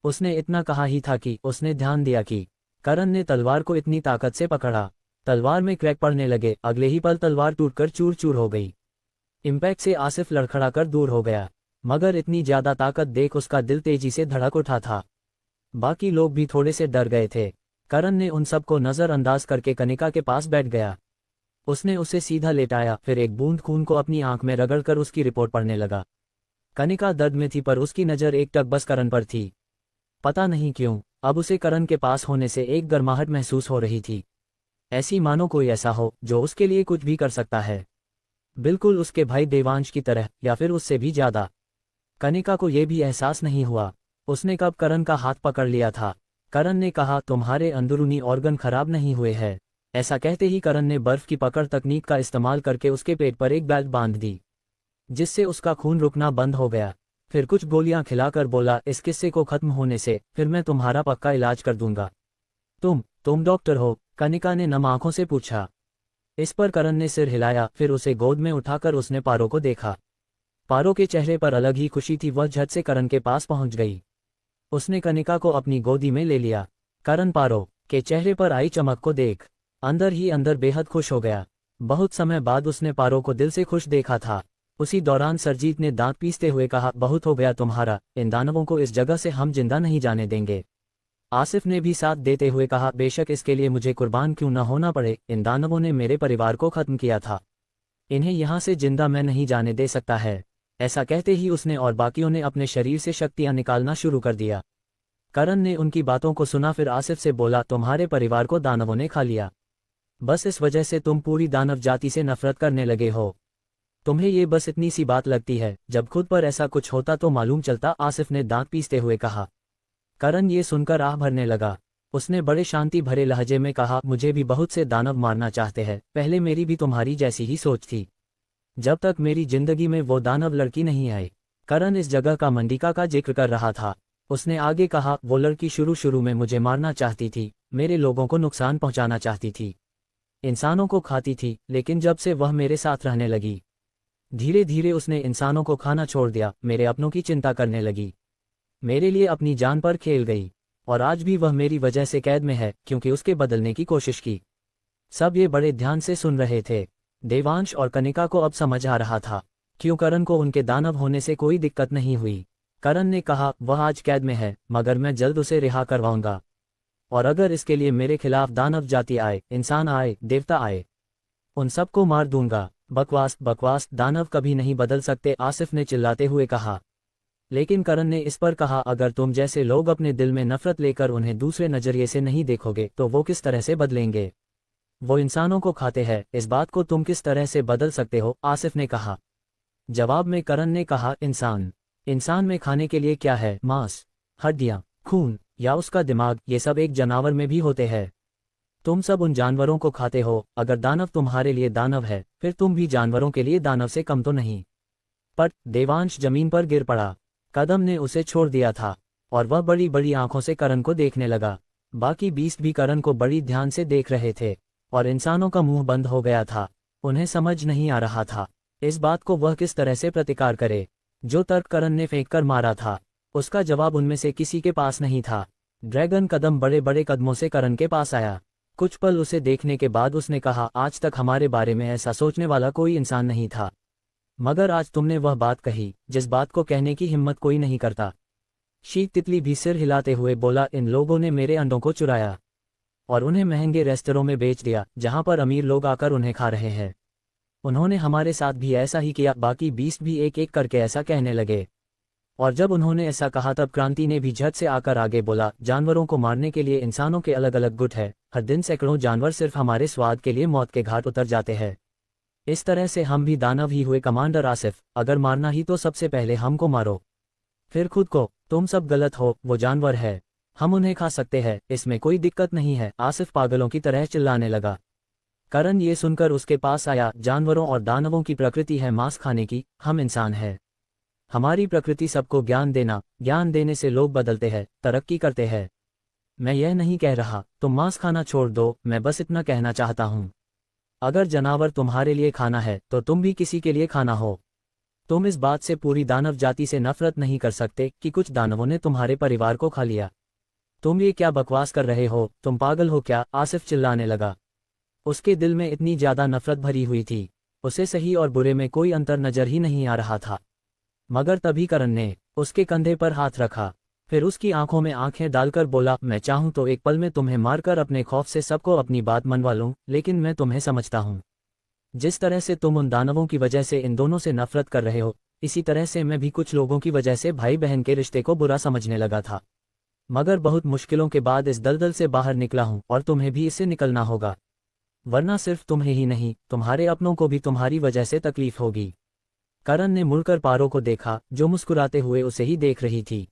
उसने इतना कहा ही था कि उसने ध्यान दिया कि करण ने तलवार को इतनी ताकत से पकड़ा, तलवार में क्रैक पड़ने लगे। अगले ही पल तलवार टूटकर चूर चूर हो गई। इम्पैक्ट से आसिफ लड़खड़ाकर दूर हो गया, मगर इतनी ज्यादा ताकत देख उसका दिल तेजी से धड़क उठा था। बाकी लोग भी थोड़े से डर गए थे। करण ने उन सबको नजरअंदाज करके कनिका के पास बैठ गया। उसने उसे सीधा लेटाया, फिर एक बूंद खून को अपनी आंख में रगड़कर उसकी रिपोर्ट पढ़ने लगा। कनिका दर्द में थी पर उसकी नज़र एक टक बस करण पर थी। पता नहीं क्यों अब उसे करण के पास होने से एक गर्माहट महसूस हो रही थी, ऐसी मानो कोई ऐसा हो जो उसके लिए कुछ भी कर सकता है, बिल्कुल उसके भाई देवांश की तरह या फिर उससे भी ज्यादा। कनिका को यह भी एहसास नहीं हुआ उसने कब करण का हाथ पकड़ लिया था। करण ने कहा, तुम्हारे अंदरूनी ऑर्गन खराब नहीं हुए हैं। ऐसा कहते ही करण ने बर्फ की पकड़ तकनीक का इस्तेमाल करके उसके पेट पर एक बेल्ट बांध दी, जिससे उसका खून रुकना बंद हो गया। फिर कुछ गोलियां खिलाकर बोला, इस किस्से को खत्म होने से फिर मैं तुम्हारा पक्का इलाज कर दूंगा। तुम डॉक्टर हो? कनिका ने नम आंखों से पूछा। इस पर करण ने सिर हिलाया, फिर उसे गोद में उठाकर उसने पारो को देखा। पारो के चेहरे पर अलग ही खुशी थी। वह झट से करण के पास पहुंच गई। उसने कनिका को अपनी गोदी में ले लिया। करण पारो के चेहरे पर आई चमक को देख अंदर ही अंदर बेहद खुश हो गया। बहुत समय बाद उसने पारो को दिल से खुश देखा था। उसी दौरान सरजीत ने दांत पीसते हुए कहा, बहुत हो गया तुम्हारा, इन दानवों को इस जगह से हम जिंदा नहीं जाने देंगे। आसिफ ने भी साथ देते हुए कहा, बेशक इसके लिए मुझे कुर्बान क्यों न होना पड़े, इन दानवों ने मेरे परिवार को खत्म किया था, इन्हें यहाँ से जिंदा मैं नहीं जाने दे सकता है। ऐसा कहते ही उसने और बाकियों ने अपने शरीर से शक्तियां निकालना शुरू कर दिया। करण ने उनकी बातों को सुना, फिर आसिफ से बोला, तुम्हारे परिवार को दानवों ने खा लिया, बस इस वजह से तुम पूरी दानव जाति से नफरत करने लगे हो। तुम्हें ये बस इतनी सी बात लगती है, जब खुद पर ऐसा कुछ होता तो मालूम चलता, आसिफ ने दांत पीसते हुए कहा। करण ये सुनकर आह भरने लगा। उसने बड़े शांति भरे लहजे में कहा, मुझे भी बहुत से दानव मारना चाहते हैं, पहले मेरी भी तुम्हारी जैसी ही सोच थी, जब तक मेरी जिंदगी में वो दानव लड़की नहीं आई। करण इस जगह का मंडिका का जिक्र कर रहा था। उसने आगे कहा, वो लड़की शुरू में मुझे मारना चाहती थी, मेरे लोगों को नुकसान पहुंचाना चाहती थी, इंसानों को खाती थी, लेकिन जब से वह मेरे साथ रहने लगी, धीरे धीरे उसने इंसानों को खाना छोड़ दिया, मेरे अपनों की चिंता करने लगी, मेरे लिए अपनी जान पर खेल गई, और आज भी वह मेरी वजह से कैद में है क्योंकि उसके बदलने की कोशिश की। सब ये बड़े ध्यान से सुन रहे थे। देवांश और कनिका को अब समझ आ रहा था क्यों करण को उनके दानव होने से कोई दिक्कत नहीं हुई। करण ने कहा, वह आज कैद में है, मगर मैं जल्द उसे रिहा करवाऊंगा, और अगर इसके लिए मेरे खिलाफ दानव जाति आए, इंसान आए, देवता आए, उन सबको मार दूंगा। बकवास बकवास, दानव कभी नहीं बदल सकते, आसिफ ने चिल्लाते हुए कहा। लेकिन करण ने इस पर कहा, अगर तुम जैसे लोग अपने दिल में नफरत लेकर उन्हें दूसरे नजरिए से नहीं देखोगे तो वो किस तरह से बदलेंगे? वो इंसानों को खाते हैं, इस बात को तुम किस तरह से बदल सकते हो? आसिफ ने कहा। जवाब में करण ने कहा, इंसान में खाने के लिए क्या है? मांस, हड्डियां, खून या उसका दिमाग, ये सब एक जानवर में भी होते हैं। तुम सब उन जानवरों को खाते हो। अगर दानव तुम्हारे लिए दानव है, फिर तुम भी जानवरों के लिए दानव से कम तो नहीं। पर देवांश जमीन पर गिर पड़ा। कदम ने उसे छोड़ दिया था और वह बड़ी बड़ी आंखों से करण को देखने लगा। बाकी बीस्ट भी करण को बड़ी ध्यान से देख रहे थे और इंसानों का मुंह बंद हो गया था। उन्हें समझ नहीं आ रहा था इस बात को वह किस तरह से प्रतिकार करे। जो तर्क करण ने फेंक कर मारा था, उसका जवाब उनमें से किसी के पास नहीं था। ड्रैगन कदम बड़े बड़े कदमों से करण के पास आया। कुछ पल उसे देखने के बाद उसने कहा, आज तक हमारे बारे में ऐसा सोचने वाला कोई इंसान नहीं था, मगर आज तुमने वह बात कही जिस बात को कहने की हिम्मत कोई नहीं करता। शीत तितली भी सिर हिलाते हुए बोला, इन लोगों ने मेरे अंडों को चुराया और उन्हें महंगे रेस्तरों में बेच दिया, जहां पर अमीर लोग आकर उन्हें खा रहे हैं। उन्होंने हमारे साथ भी ऐसा ही किया। बाकी बीस्ट भी एक एक करके ऐसा कहने लगे, और जब उन्होंने ऐसा कहा तब क्रांति ने भी झट से आकर आगे बोला, जानवरों को मारने के लिए इंसानों के अलग अलग गुट है। हर दिन सैकड़ों जानवर सिर्फ हमारे स्वाद के लिए मौत के घाट उतर जाते हैं। इस तरह से हम भी दानव ही हुए। कमांडर आसिफ, अगर मारना ही तो सबसे पहले हमको मारो, फिर खुद को। तुम सब गलत हो, वो जानवर है, हम उन्हें खा सकते हैं, इसमें कोई दिक्कत नहीं है। आसिफ पागलों की तरह चिल्लाने लगा। करण ये सुनकर उसके पास आया। जानवरों और दानवों की प्रकृति है मांस खाने की, हम इंसान हैं, हमारी प्रकृति सबको ज्ञान देना, ज्ञान देने से लोग बदलते हैं, तरक्की करते हैं। मैं यह नहीं कह रहा तुम मांस खाना छोड़ दो, मैं बस इतना कहना चाहता हूँ। अगर जानवर तुम्हारे लिए खाना है तो तुम भी किसी के लिए खाना हो। तुम इस बात से पूरी दानव जाति से नफरत नहीं कर सकते कि कुछ दानवों ने तुम्हारे परिवार को खा लिया। तुम ये क्या बकवास कर रहे हो, तुम पागल हो क्या? आसिफ चिल्लाने लगा। उसके दिल में इतनी ज्यादा नफरत भरी हुई थी, उसे सही और बुरे में कोई अंतर नजर ही नहीं आ रहा था। मगर तभी करण ने उसके कंधे पर हाथ रखा, फिर उसकी आंखों में आंखें डालकर बोला, मैं चाहूं तो एक पल में तुम्हें मारकर अपने खौफ से सबको अपनी बात मनवा लूं, लेकिन मैं तुम्हें समझता हूं। जिस तरह से तुम उन दानवों की वजह से इन दोनों से नफरत कर रहे हो, इसी तरह से मैं भी कुछ लोगों की वजह से भाई बहन के रिश्ते को बुरा समझने लगा था। मगर बहुत मुश्किलों के बाद इस दलदल से बाहर निकला हूं और तुम्हें भी इससे निकलना होगा, वरना सिर्फ तुम्हें ही नहीं तुम्हारे अपनों को भी तुम्हारी वजह से तकलीफ होगी। करण ने मुड़कर पारो को देखा जो मुस्कुराते हुए उसे ही देख रही थी।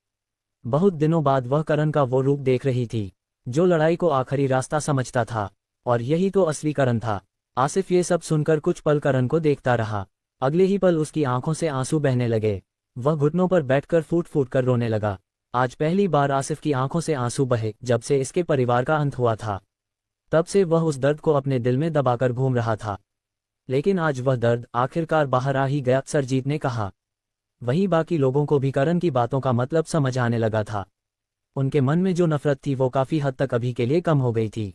बहुत दिनों बाद वह करण का वो रूप देख रही थी जो लड़ाई को आखिरी रास्ता समझता था, और यही तो असली करण था। आसिफ ये सब सुनकर कुछ पल करण को देखता रहा। अगले ही पल उसकी आंखों से आंसू बहने लगे। वह घुटनों पर बैठकर फूट फूट कर रोने लगा। आज पहली बार आसिफ की आंखों से आंसू बहे जब से इसके परिवार का अंत हुआ था। तब से वह उस दर्द को अपने दिल में दबाकर घूम रहा था, लेकिन आज वह दर्द आखिरकार बाहर आ ही गया। सरजीत ने कहा। वहीं बाकी लोगों को भी करण की बातों का मतलब समझ आने लगा था। उनके मन में जो नफरत थी वो काफी हद तक अभी के लिए कम हो गई थी।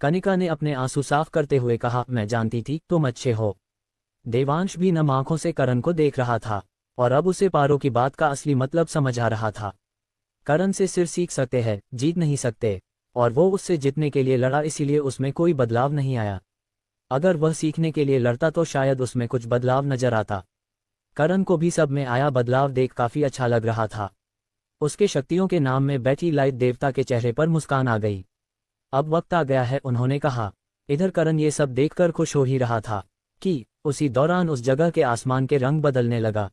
कनिका ने अपने आंसू साफ करते हुए कहा, मैं जानती थी तुम अच्छे हो। देवांश भी नम आंखों से करण को देख रहा था, और अब उसे पारो की बात का असली मतलब समझ आ रहा था। करण से सिर्फ सीख सकते हैं, जीत नहीं सकते, और वो उससे जीतने के लिए लड़ा, इसीलिए उसमें कोई बदलाव नहीं आया। अगर वह सीखने के लिए लड़ता तो शायद उसमें कुछ बदलाव नजर आता। करण को भी सब में आया बदलाव देख काफी अच्छा लग रहा था। उसके शक्तियों के नाम में बैठी लाइट देवता के चेहरे पर मुस्कान आ गई। अब वक्त आ गया है, उन्होंने कहा। इधर करण ये सब देखकर खुश हो ही रहा था कि उसी दौरान उस जगह के आसमान के रंग बदलने लगा।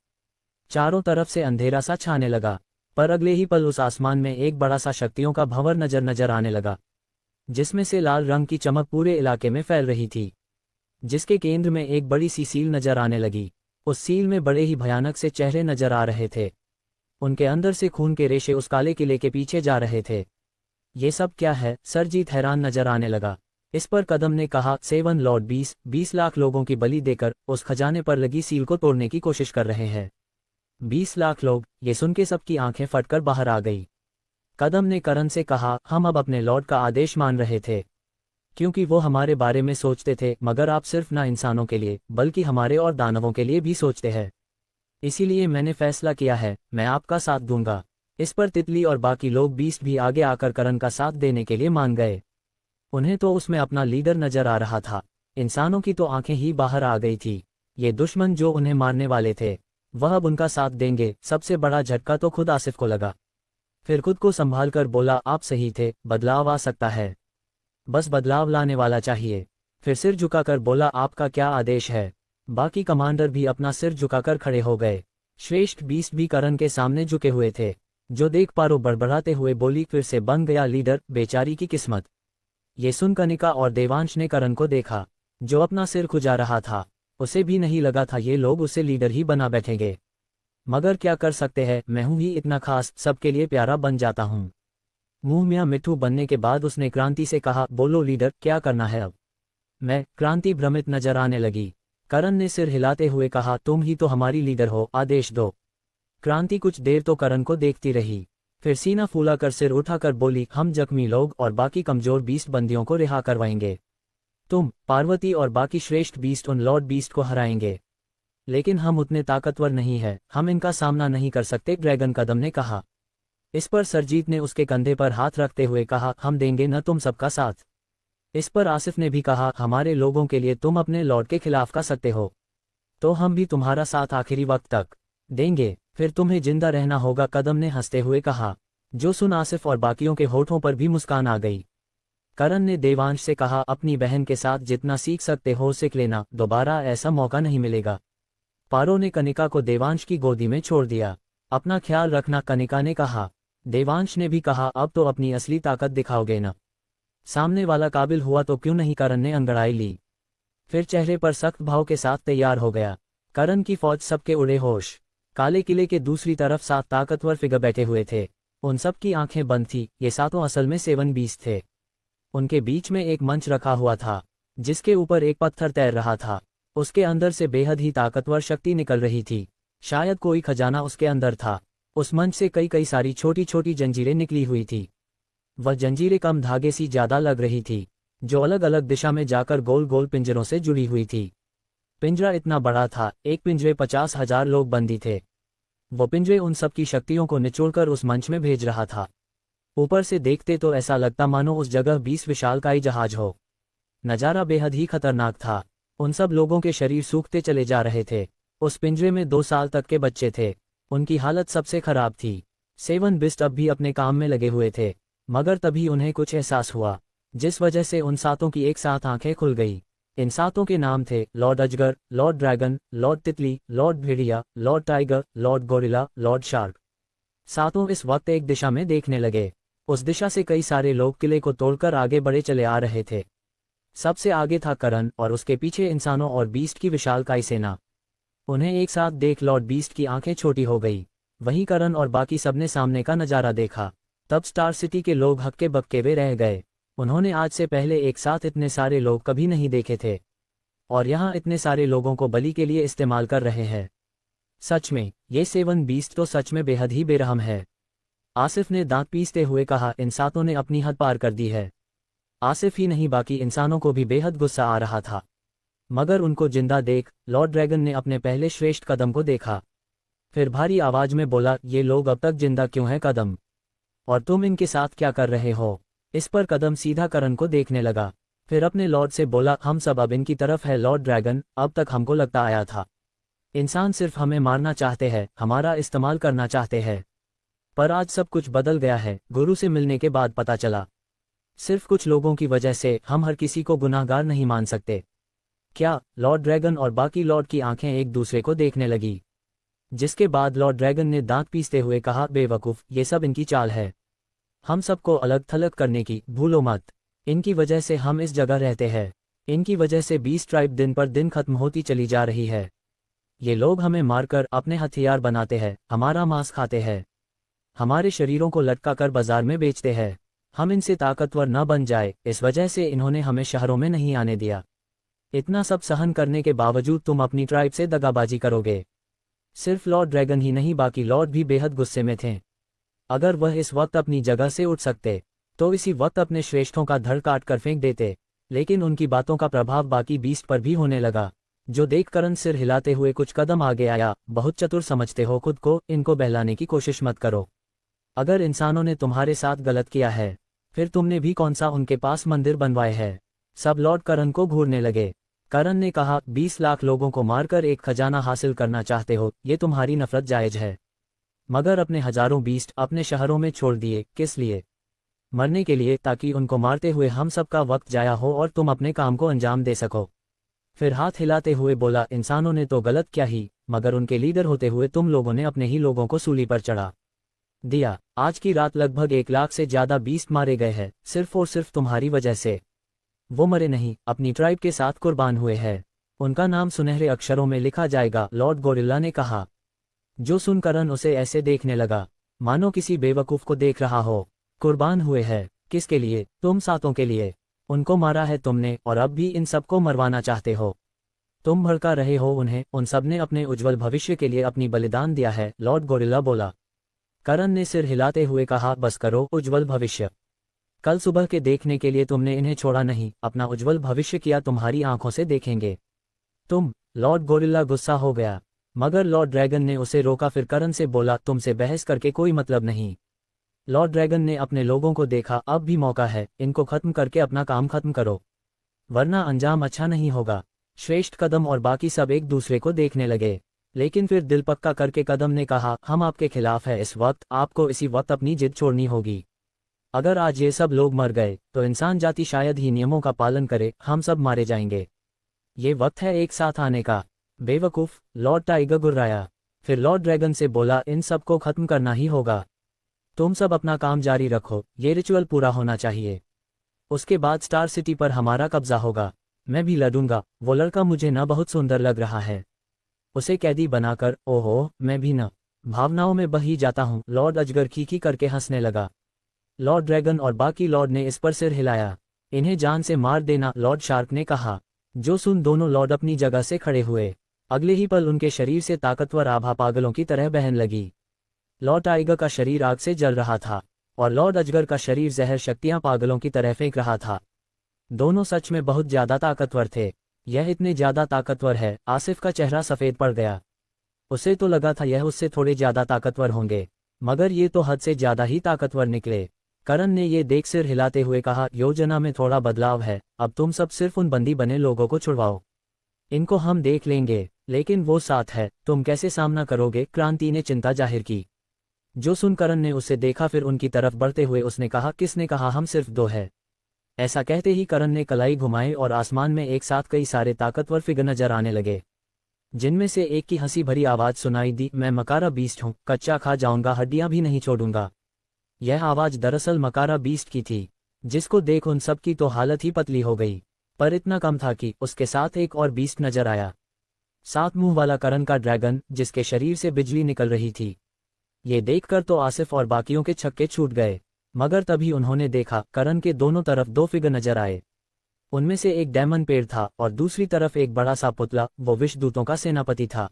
चारों तरफ से अंधेरा सा छाने लगा, पर अगले ही पल उस आसमान में एक बड़ा सा शक्तियों का भंवर नजर आने लगा, जिसमें से लाल रंग की चमक पूरे इलाके में फैल रही थी। जिसके केंद्र में एक बड़ी सी सील नजर आने लगी। उस सील में बड़े ही भयानक से चेहरे नजर आ रहे थे। उनके अंदर से खून के रेशे उस काले किले के पीछे जा रहे थे। ये सब क्या है? सरजीत हैरान नजर आने लगा। इस पर कदम ने कहा, 7 लॉर्ड 20 लाख लोगों की बलि देकर उस खजाने पर लगी सील को तोड़ने की कोशिश कर रहे हैं। 20 लाख लोग? ये सुन के सबकी आंखें फटकर बाहर आ गई। कदम ने करण से कहा, हम अब अपने लॉर्ड का आदेश मान रहे थे, क्योंकि वो हमारे बारे में सोचते थे, मगर आप सिर्फ ना इंसानों के लिए बल्कि हमारे और दानवों के लिए भी सोचते हैं। इसीलिए मैंने फैसला किया है, मैं आपका साथ दूंगा। इस पर तितली और बाकी लोग 20 भी आगे आकर करण का साथ देने के लिए मान गए। उन्हें तो उसमें अपना लीडर नजर आ रहा था। इंसानों की तो आंखें ही बाहर आ गई थी। ये दुश्मन जो उन्हें मारने वाले थे, वह अब उनका साथ देंगे। सबसे बड़ा झटका तो खुद आसिफ को लगा। फिर खुद को संभाल कर बोला, आप सही थे, बदलाव आ सकता है, बस बदलाव लाने वाला चाहिए। फिर सिर झुकाकर बोला, आपका क्या आदेश है? बाकी कमांडर भी अपना सिर झुकाकर खड़े हो गए। श्रेष्ठ 20 भी करण के सामने झुके हुए थे, जो देख पारो बड़बड़ाते हुए बोली, फिर से बन गया लीडर, बेचारी की किस्मत। ये सुन कनिका और देवांश ने करण को देखा, जो अपना सिर खुजा रहा था। उसे भी नहीं लगा था ये लोग उसे लीडर ही बना बैठेंगे, मगर क्या कर सकते हैं, मैं हूं ही इतना खास, सबके लिए प्यारा बन जाता हूं। मुंह मियां मिट्ठू बनने के बाद उसने क्रांति से कहा, बोलो लीडर, क्या करना है अब? मैं? क्रांति भ्रमित नजर आने लगी। करण ने सिर हिलाते हुए कहा, तुम ही तो हमारी लीडर हो, आदेश दो। क्रांति कुछ देर तो करण को देखती रही, फिर सीना फूलाकर सिर उठाकर बोली, हम जख्मी लोग और बाकी कमजोर 20 बंदियों को रिहा करवाएंगे। तुम, पार्वती और बाकी श्रेष्ठ 20 उन लॉर्ड 20 को हराएंगे। लेकिन हम उतने ताकतवर नहीं है, हम इनका सामना नहीं कर सकते, ड्रैगन कदम ने कहा। इस पर सरजीत ने उसके कंधे पर हाथ रखते हुए कहा, हम देंगे न तुम सबका साथ। इस पर आसिफ ने भी कहा, हमारे लोगों के लिए तुम अपने लॉर्ड के खिलाफ कर सकते हो, तो हम भी तुम्हारा साथ आखिरी वक्त तक देंगे, फिर तुम्हें जिंदा रहना होगा, कदम ने हंसते हुए कहा। जो सुन आसिफ और बाकियों के होठों पर भी मुस्कान आ गई। करण ने देवांश से कहा, अपनी बहन के साथ जितना सीख सकते हो सीख लेना, दोबारा ऐसा मौका नहीं मिलेगा। पारो ने कनिका को देवांश की गोदी में छोड़ दिया। अपना ख्याल रखना, कनिका ने कहा। देवांश ने भी कहा, अब तो अपनी असली ताकत दिखाओगे ना? सामने वाला काबिल हुआ तो क्यों नहीं? करण ने अंगड़ाई ली, फिर चेहरे पर सख्त भाव के साथ तैयार हो गया। करण की फौज सबके उड़े होश। काले किले के दूसरी तरफ 7 ताकतवर फिगर बैठे हुए थे। उन सब की आंखें बंद थी। ये सातों असल में 7 बीस्ट थे। उनके बीच में एक मंच रखा हुआ था जिसके ऊपर एक पत्थर तैर रहा था। उसके अंदर से बेहद ही ताकतवर शक्ति निकल रही थी। शायद कोई खजाना उसके अंदर था। उस मंच से कई कई सारी छोटी छोटी जंजीरें निकली हुई थी। वह जंजीरें कम धागे सी ज्यादा लग रही थी, जो अलग अलग दिशा में जाकर गोल गोल पिंजरों से जुड़ी हुई थी। पिंजरा इतना बड़ा था, एक पिंजरे 50,000 लोग बंदी थे। वो पिंजरे उन सब की शक्तियों को निचोड़कर उस मंच में भेज रहा था। ऊपर से देखते तो ऐसा लगता मानो उस जगह 20 विशालकाय जहाज हो। नज़ारा बेहद ही खतरनाक था। उन सब लोगों के शरीर सूखते चले जा रहे थे। उस पिंजरे में 2 साल तक के बच्चे थे। उनकी हालत सबसे खराब थी। 7 बिस्ट अब भी अपने काम में लगे हुए थे, मगर तभी उन्हें कुछ एहसास हुआ, जिस वजह से उन सातों की एक साथ आंखें खुल गई। इन सातों के नाम थे लॉर्ड अजगर, लॉर्ड ड्रैगन, लॉर्ड तितली, लॉर्ड भेड़िया, Lord Tiger, Lord Gorilla, Lord Shark. सातों इस वक्त एक दिशा में देखने लगे। उस दिशा से कई सारे लोग किले को तोड़कर आगे बढ़े चले आ रहे थे। सबसे आगे था करण और उसके पीछे इंसानों और बीस्ट की विशालकाय सेना। उन्हें एक साथ देख लॉर्ड बीस्ट की आंखें छोटी हो गई। वहीं करण और बाकी सबने सामने का नजारा देखा। तब स्टार सिटी के लोग हक्के बक्के वे रह गए। उन्होंने आज से पहले एक साथ इतने सारे लोग कभी नहीं देखे थे, और यहाँ इतने सारे लोगों को बलि के लिए इस्तेमाल कर रहे हैं। सच में ये 7 बीस्ट तो सच में बेहद ही बेरहम है। आसिफ ने दांत पीसते हुए कहा, इन सातों ने अपनी हद पार कर दी है। आसिफ ही नहीं, बाकी इंसानों को भी बेहद गुस्सा आ रहा था। मगर उनको जिंदा देख लॉर्ड ड्रैगन ने अपने पहले श्रेष्ठ कदम को देखा। फिर भारी आवाज में बोला, ये लोग अब तक जिंदा क्यों हैं कदम? और तुम इनके साथ क्या कर रहे हो? इस पर कदम सीधा करण को देखने लगा। फिर अपने लॉर्ड से बोला, हम सब अब इनकी तरफ है लॉर्ड ड्रैगन। अब तक हमको लगता आया था इंसान सिर्फ हमें मारना चाहते हैं, हमारा इस्तेमाल करना चाहते हैं, पर आज सब कुछ बदल गया है। गुरु से मिलने के बाद पता चला, सिर्फ कुछ लोगों की वजह से हम हर किसी को गुनाहगार नहीं मान सकते। क्या? लॉर्ड ड्रैगन और बाकी लॉर्ड की आंखें एक दूसरे को देखने लगी, जिसके बाद लॉर्ड ड्रैगन ने दांत पीसते हुए कहा, बेवकूफ, ये सब इनकी चाल है हम सबको अलग थलग करने की। भूलो मत, इनकी वजह से हम इस जगह रहते हैं। इनकी वजह से 20 ट्राइब दिन पर दिन खत्म होती चली जा रही है। ये लोग हमें मारकर अपने हथियार बनाते हैं, हमारा मांस खाते हैं, हमारे शरीरों को लटका कर बाजार में बेचते हैं। हम इनसे ताकतवर न बन जाए, इस वजह से इन्होंने हमें शहरों में नहीं आने दिया। इतना सब सहन करने के बावजूद तुम अपनी ट्राइब से दगाबाजी करोगे। सिर्फ लॉर्ड ड्रैगन ही नहीं, बाकी लॉर्ड भी बेहद गुस्से में थे। अगर वह इस वक्त अपनी जगह से उठ सकते तो इसी वक्त अपने श्रेष्ठों का धड़ काट कर फेंक देते, लेकिन उनकी बातों का प्रभाव बाकी बीस्ट पर भी होने लगा, जो देख करण सिर हिलाते हुए कुछ कदम आगे आया। बहुत चतुर समझते हो खुद को, इनको बहलाने की कोशिश मत करो। अगर इंसानों ने तुम्हारे साथ गलत किया है, फिर तुमने भी कौन सा उनके पास मंदिर बनवाए है? सब लॉर्ड करण को घूरने लगे। करण ने कहा, 20 लाख लोगों को मारकर एक खजाना हासिल करना चाहते हो, ये तुम्हारी नफरत जायज है, मगर अपने हजारों बीस्ट अपने शहरों में छोड़ दिए, किस लिए? मरने के लिए, ताकि उनको मारते हुए हम सबका वक्त जाया हो और तुम अपने काम को अंजाम दे सको। फिर हाथ हिलाते हुए बोला, इंसानों ने तो गलत क्या ही, मगर उनके लीडर होते हुए तुम लोगों ने अपने ही लोगों को सूली पर चढ़ा दिया। आज की रात लगभग 1 लाख से ज्यादा बीस्ट मारे गए हैं, सिर्फ और सिर्फ तुम्हारी वजह से। वो मरे नहीं, अपनी ट्राइब के साथ कुर्बान हुए हैं। उनका नाम सुनहरे अक्षरों में लिखा जाएगा, लॉर्ड गोरिल्ला ने कहा। जो सुन करण उसे ऐसे देखने लगा मानो किसी बेवकूफ को देख रहा हो। कुर्बान हुए हैं? किसके लिए? तुम सातों के लिए। उनको मारा है तुमने, और अब भी इन सबको मरवाना चाहते हो। तुम भड़का रहे हो उन्हें। उन सब ने अपने उज्जवल भविष्य के लिए अपनी बलिदान दिया है, लॉर्ड गोरिल्ला बोला। करण ने सिर हिलाते हुए कहा, बस करो, उज्जवल भविष्य। कल सुबह के देखने के लिए तुमने इन्हें छोड़ा नहीं, अपना उज्जवल भविष्य किया तुम्हारी आंखों से देखेंगे तुम। लॉर्ड गोरिल्ला गुस्सा हो गया, मगर लॉर्ड ड्रैगन ने उसे रोका। फिर करण से बोला, तुमसे बहस करके कोई मतलब नहीं। लॉर्ड ड्रैगन ने अपने लोगों को देखा, अब भी मौका है, इनको खत्म करके अपना काम खत्म करो, वरना अंजाम अच्छा नहीं होगा। श्रेष्ठ कदम और बाकी सब एक दूसरे को देखने लगे, लेकिन फिर दिल पक्का करके कदम ने कहा, हम आपके खिलाफ है इस वक्त, आपको इसी वक्त अपनी जिद छोड़नी होगी। अगर आज ये सब लोग मर गए तो इंसान जाति शायद ही नियमों का पालन करे, हम सब मारे जाएंगे। ये वक्त है एक साथ आने का। बेवकूफ, लॉर्ड टाइगर गुर्राया। फिर लॉर्ड ड्रैगन से बोला, इन सब को खत्म करना ही होगा। तुम सब अपना काम जारी रखो, ये रिचुअल पूरा होना चाहिए। उसके बाद स्टार सिटी पर हमारा कब्जा होगा। मैं भी लड़ूंगा। वो लड़का मुझे न बहुत सुंदर लग रहा है, उसे कैदी बनाकर। ओहो, मैं भी न। भावनाओं में बह ही जाता हूँ। लॉर्ड अजगर खीखी करके हंसने लगा। लॉर्ड ड्रैगन और बाकी लॉर्ड ने इस पर सिर हिलाया। इन्हें जान से मार देना, लॉर्ड शार्क ने कहा। जो सुन दोनों लॉर्ड अपनी जगह से खड़े हुए। अगले ही पल उनके शरीर से ताकतवर आभा पागलों की तरह बहन लगी। लॉर्ड टाइगर का शरीर आग से जल रहा था और लॉर्ड अजगर का शरीर जहर शक्तियां पागलों की तरह फेंक रहा था। दोनों सच में बहुत ज्यादा ताकतवर थे। यह इतने ज्यादा ताकतवर है, आसिफ का चेहरा सफेद पड़ गया। उसे तो लगा था यह उससे थोड़े ज्यादा ताकतवर होंगे, मगर ये तो हद से ज्यादा ही ताकतवर निकले। करण ने ये देख सिर हिलाते हुए कहा, योजना में थोड़ा बदलाव है, अब तुम सब सिर्फ उन बंदी बने लोगों को छुड़वाओ। इनको हम देख लेंगे, लेकिन वो साथ है, तुम कैसे सामना करोगे? क्रांति ने चिंता जाहिर की। जो सुन करण ने उसे देखा, फिर उनकी तरफ बढ़ते हुए उसने कहा, किसने कहा हम सिर्फ दो है? ऐसा कहते ही करण ने कलाई घुमाई और आसमान में एक साथ कई सारे ताकतवर फिगर नजर आने लगे, जिनमें से एक की हंसी भरी आवाज सुनाई दी, मैं मकारा बीस्ट हूँ, कच्चा खा जाऊंगा, हड्डियां भी नहीं छोड़ूंगा। यह आवाज दरअसल मकारा बीस्ट की थी, जिसको देख उन सब की तो हालत ही पतली हो गई। पर इतना कम था कि उसके साथ एक और बीस्ट नजर आया, सात मुंह वाला करण का ड्रैगन, जिसके शरीर से बिजली निकल रही थी। ये देखकर तो आसिफ और बाकियों के छक्के छूट गए, मगर तभी उन्होंने देखा करण के दोनों तरफ दो फिगर नजर आए। उनमें से एक डायमंड पेड़ था और दूसरी तरफ एक बड़ा सा पुतला, वो विषदूतों का सेनापति था।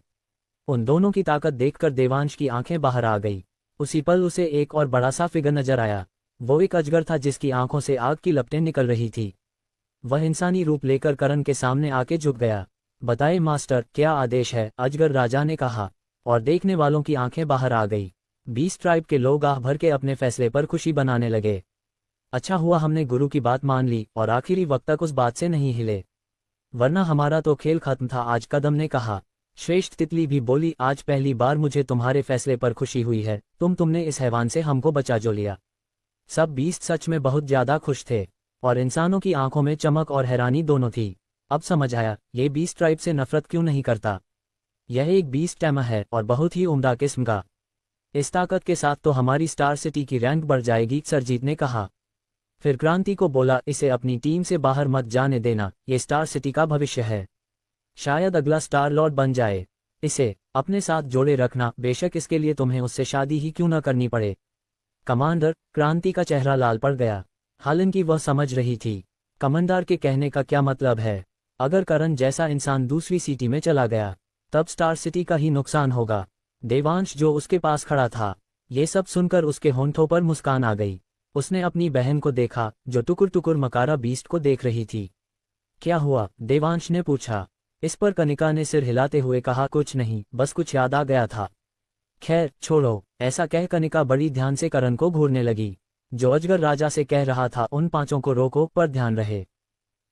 उन दोनों की ताकत देखकर देवांश की आंखें बाहर आ गई। उसी पल उसे एक और बड़ा सा फिगर नजर आया। वो एक अजगर था जिसकी आंखों से आग की लपटें निकल रही थी। वह इंसानी रूप लेकर करण के सामने आके झुक गया। बताए मास्टर, क्या आदेश है? अजगर राजा ने कहा, और देखने वालों की आंखें बाहर आ गई। 20 ट्राइब के लोग आह भर के अपने फैसले पर खुशी बनाने लगे। अच्छा हुआ हमने गुरु की बात मान ली और आखिरी वक्त तक उस बात से नहीं हिले, वरना हमारा तो खेल खत्म था आज, कदम ने कहा। श्रेष्ठ तितली भी बोली, आज पहली बार मुझे तुम्हारे फैसले पर खुशी हुई है, तुमने इस हैवान से हमको बचा जो लिया। सब 20 सच में बहुत ज्यादा खुश थे और इंसानों की आंखों में चमक और हैरानी दोनों थी। अब समझ आया ये 20 ट्राइब से नफरत क्यों नहीं करता। यह एक 20 टैमा है और बहुत ही उम्दा किस्म का। इस ताकत के साथ तो हमारी स्टार सिटी की रैंक बढ़ जाएगी, सरजीत ने कहा। फिर क्रांति को बोला, इसे अपनी टीम से बाहर मत जाने देना, ये स्टार सिटी का भविष्य है, शायद अगला स्टार लॉर्ड बन जाए। इसे अपने साथ जोड़े रखना, बेशक इसके लिए तुम्हें उससे शादी ही क्यों न करनी पड़े। कमांडर, क्रांति का चेहरा लाल पड़ गया। हालांकि वह समझ रही थी कमांडर के कहने का क्या मतलब है। अगर करण जैसा इंसान दूसरी सिटी में चला गया, तब स्टार सिटी का ही नुकसान होगा। देवांश जो उसके पास खड़ा था, ये सब सुनकर उसके होंठों पर मुस्कान आ गई। उसने अपनी बहन को देखा, जो टुकुर टुकुर मकारा बीस्ट को देख रही थी। क्या हुआ? देवांश ने पूछा। इस पर कनिका ने सिर हिलाते हुए कहा, कुछ नहीं, बस कुछ याद आ गया था। खैर छोड़ो, ऐसा कह कनिका बड़ी ध्यान से करण को घूरने लगी, जो अजगर राजा से कह रहा था, उन पांचों को रोको, पर ध्यान रहे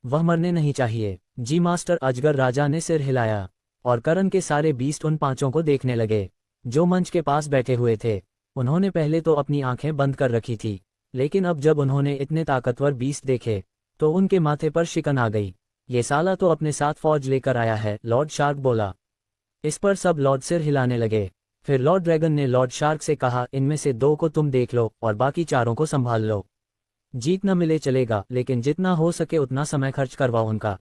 वह मरने नहीं चाहिए। जी मास्टर, अजगर राजा ने सिर हिलाया और करण के सारे बीस्ट उन पांचों को देखने लगे, जो मंच के पास बैठे हुए थे। उन्होंने पहले तो अपनी आंखें बंद कर रखी थी, लेकिन अब जब उन्होंने इतने ताकतवर बीस्ट देखे, तो उनके माथे पर शिकन आ गई। ये साला तो अपने साथ फौज लेकर आया है, लॉर्ड शार्क बोला। इस पर सब लॉर्ड सिर हिलाने लगे। फिर लॉर्ड ड्रैगन ने लॉर्ड शार्क से कहा, इनमें से 2 को तुम देख लो और बाकी 4 को संभाल लो। जीत न मिले चलेगा, लेकिन जितना हो सके उतना समय खर्च करवाओ उनका।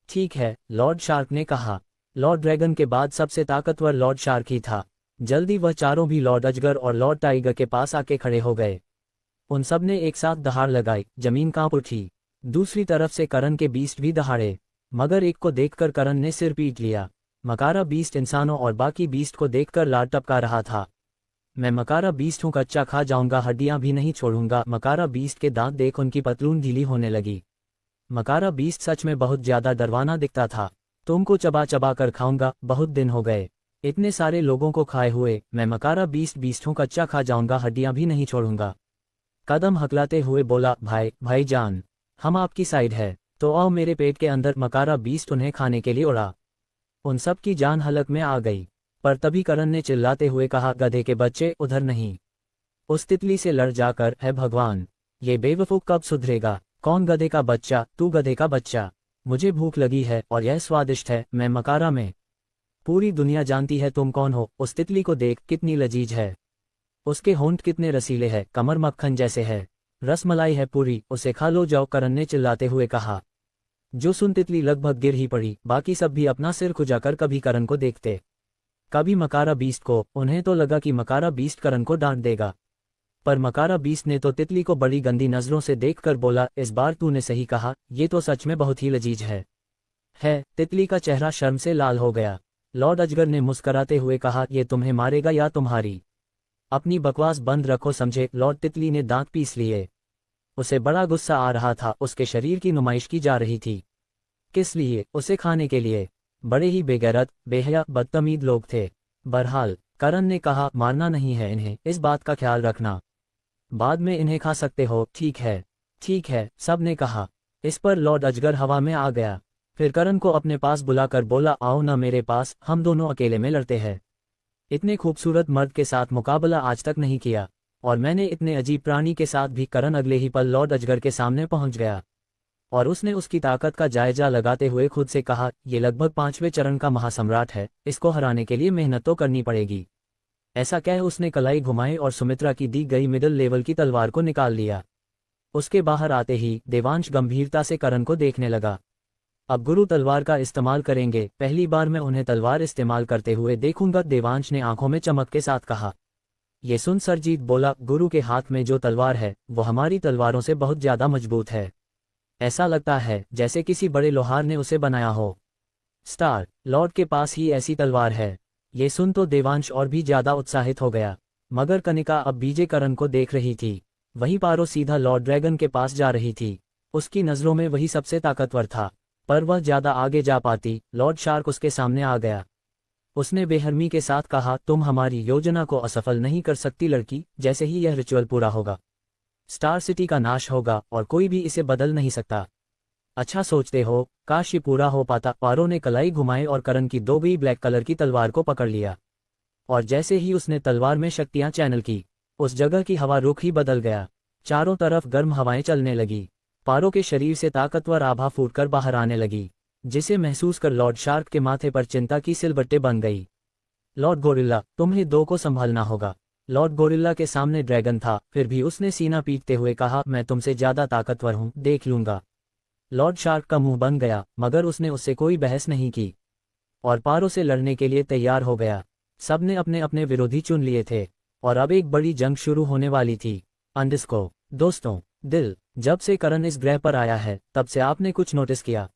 ठीक है, लॉर्ड शार्क ने कहा। लॉर्ड ड्रैगन के बाद सबसे ताकतवर लॉर्ड शार्क ही था। जल्दी वह चारों भी लॉर्ड अजगर और लॉर्ड टाइगर के पास आके खड़े हो गए। उन सब ने एक साथ दहाड़ लगाई, जमीन कांप उठी। दूसरी तरफ से करण के बीस्ट भी दहाड़े, मगर एक को देखकर करण ने सिर पीट लिया। मकारा बीस्ट इंसानों और बाकी बीस्ट को देखकर लार टपका रहा था। मैं मकारा बीस्ट हूँ, कच्चा खा जाऊंगा, हड्डियां भी नहीं छोड़ूंगा। मकारा बीस्ट के दांत देख उनकी पतलून ढीली होने लगी। मकारा बीस्ट सच में बहुत ज्यादा डरवाना दिखता था। तुमको चबा चबा कर खाऊंगा, बहुत दिन हो गए इतने सारे लोगों को खाए हुए। मैं मकारा बीस्ट हूँ, कच्चा खा जाऊंगा, हड्डियां भी नहीं छोड़ूंगा। कदम हकलाते हुए बोला, भाईजान, हम आपकी साइड है, तो आओ मेरे पेट के अंदर। मकारा बीस्ट उन्हें खाने के लिए उड़ा। उन सब की जान हलक में आ गई, पर तभी करण ने चिल्लाते हुए कहा, गधे के बच्चे, उधर नहीं, उस तितली से लड़ जाकर। है भगवान, ये बेवकूफ कब सुधरेगा? कौन गधे का बच्चा? तू गधे का बच्चा। मुझे भूख लगी है और यह स्वादिष्ट है, मैं मकारा में। पूरी दुनिया जानती है तुम कौन हो। उस तितली को देख, कितनी लजीज है, उसके होंठ कितने रसीले हैं, कमर मक्खन जैसे है, रसमलाई है पूरी, उसे खा लो जाओ, करण ने चिल्लाते हुए कहा। जो सुन तितली लगभग गिर ही पड़ी। बाकी सब भी अपना सिर खुजाकर कभी करण को देखते कभी मकारा बीस्ट को। उन्हें तो लगा कि मकारा बीस्ट करण को डांट देगा, पर मकारा बीस्ट ने तो तितली को बड़ी गंदी नजरों से देखकर बोला, इस बार तूने सही कहा, ये तो सच में बहुत ही लजीज है। तितली का चेहरा शर्म से लाल हो गया। लॉर्ड अजगर ने मुस्कराते हुए कहा, ये तुम्हें मारेगा या तुम्हारी? अपनी बकवास बंद रखो समझे। लॉर्ड तितली ने दांत पीस लिए। उसे बड़ा गुस्सा आ रहा था, उसके शरीर की नुमाइश की जा रही थी। किस लिए? उसे खाने के लिए। बड़े ही बेगैरत, बेहया, बदतमीज लोग थे। बहरहाल करण ने कहा, मारना नहीं है इन्हें, इस बात का ख्याल रखना, बाद में इन्हें खा सकते हो। ठीक है, सब ने कहा। इस पर लॉर्ड अजगर हवा में आ गया। फिर करण को अपने पास बुलाकर बोला, आओ ना मेरे पास, हम दोनों अकेले में लड़ते हैं। इतने खूबसूरत मर्द के साथ मुकाबला आज तक नहीं किया, और मैंने इतने अजीब प्राणी के साथ भी। करण अगले ही पल लॉर्ड अजगर के सामने पहुंच गया, और उसने उसकी ताकत का जायजा लगाते हुए खुद से कहा, ये लगभग 5वें चरण का महासम्राट है, इसको हराने के लिए मेहनत तो करनी पड़ेगी। ऐसा कह उसने कलाई घुमाई और सुमित्रा की दी गई मिडिल लेवल की तलवार को निकाल लिया। उसके बाहर आते ही देवांश गंभीरता से करण को देखने लगा। अब गुरु तलवार का इस्तेमाल करेंगे, पहली बार मैं उन्हें तलवार इस्तेमाल करते हुए देखूंगा, देवांश ने आंखों में चमक के साथ कहा। ये सुन सरजीत बोला, गुरु के हाथ में जो तलवार है वो हमारी तलवारों से बहुत ज्यादा मजबूत है। ऐसा लगता है जैसे किसी बड़े लोहार ने उसे बनाया हो। स्टार लॉर्ड के पास ही ऐसी तलवार है। ये सुन तो देवांश और भी ज्यादा उत्साहित हो गया, मगर कनिका अब बीजे करण को देख रही थी। वहीं पारो सीधा लॉर्ड ड्रैगन के पास जा रही थी। उसकी नजरों में वही सबसे ताकतवर था, पर वह ज्यादा आगे जा पाती। लॉर्ड शार्क उसके सामने आ गया। उसने बेहरमी के साथ कहा, तुम हमारी योजना को असफल नहीं कर सकती लड़की। जैसे ही यह रिचुअल पूरा होगा, स्टार सिटी का नाश होगा और कोई भी इसे बदल नहीं सकता। अच्छा सोचते हो, काश ये पूरा हो पाता। पारो ने कलाई घुमाई और करण की दो भी ब्लैक कलर की तलवार को पकड़ लिया, और जैसे ही उसने तलवार में शक्तियां चैनल की, उस जगह की हवा रुख ही बदल गया। चारों तरफ गर्म हवाएं चलने लगी। पारो के शरीर से ताकतवर आभा फूटकर बाहर आने लगी, जिसे महसूस कर लॉर्ड शार्क के माथे पर चिंता की सिलबट्टे बन गई। लॉर्ड गोरिल्ला, तुम्हें दो को संभालना होगा। लॉर्ड गोरिल्ला के सामने ड्रैगन था, फिर भी उसने सीना पीटते हुए कहा, मैं तुमसे ज्यादा ताकतवर हूं, देख लूंगा। लॉर्ड शार्क का मुंह बन गया, मगर उसने उससे कोई बहस नहीं की और पारो से लड़ने के लिए तैयार हो गया। सबने अपने अपने विरोधी चुन लिए थे और अब एक बड़ी जंग शुरू होने वाली थी। अंडरस्कोर दोस्तों, दिल, जब से करण इस ग्रह पर आया है तब से आपने कुछ नोटिस किया?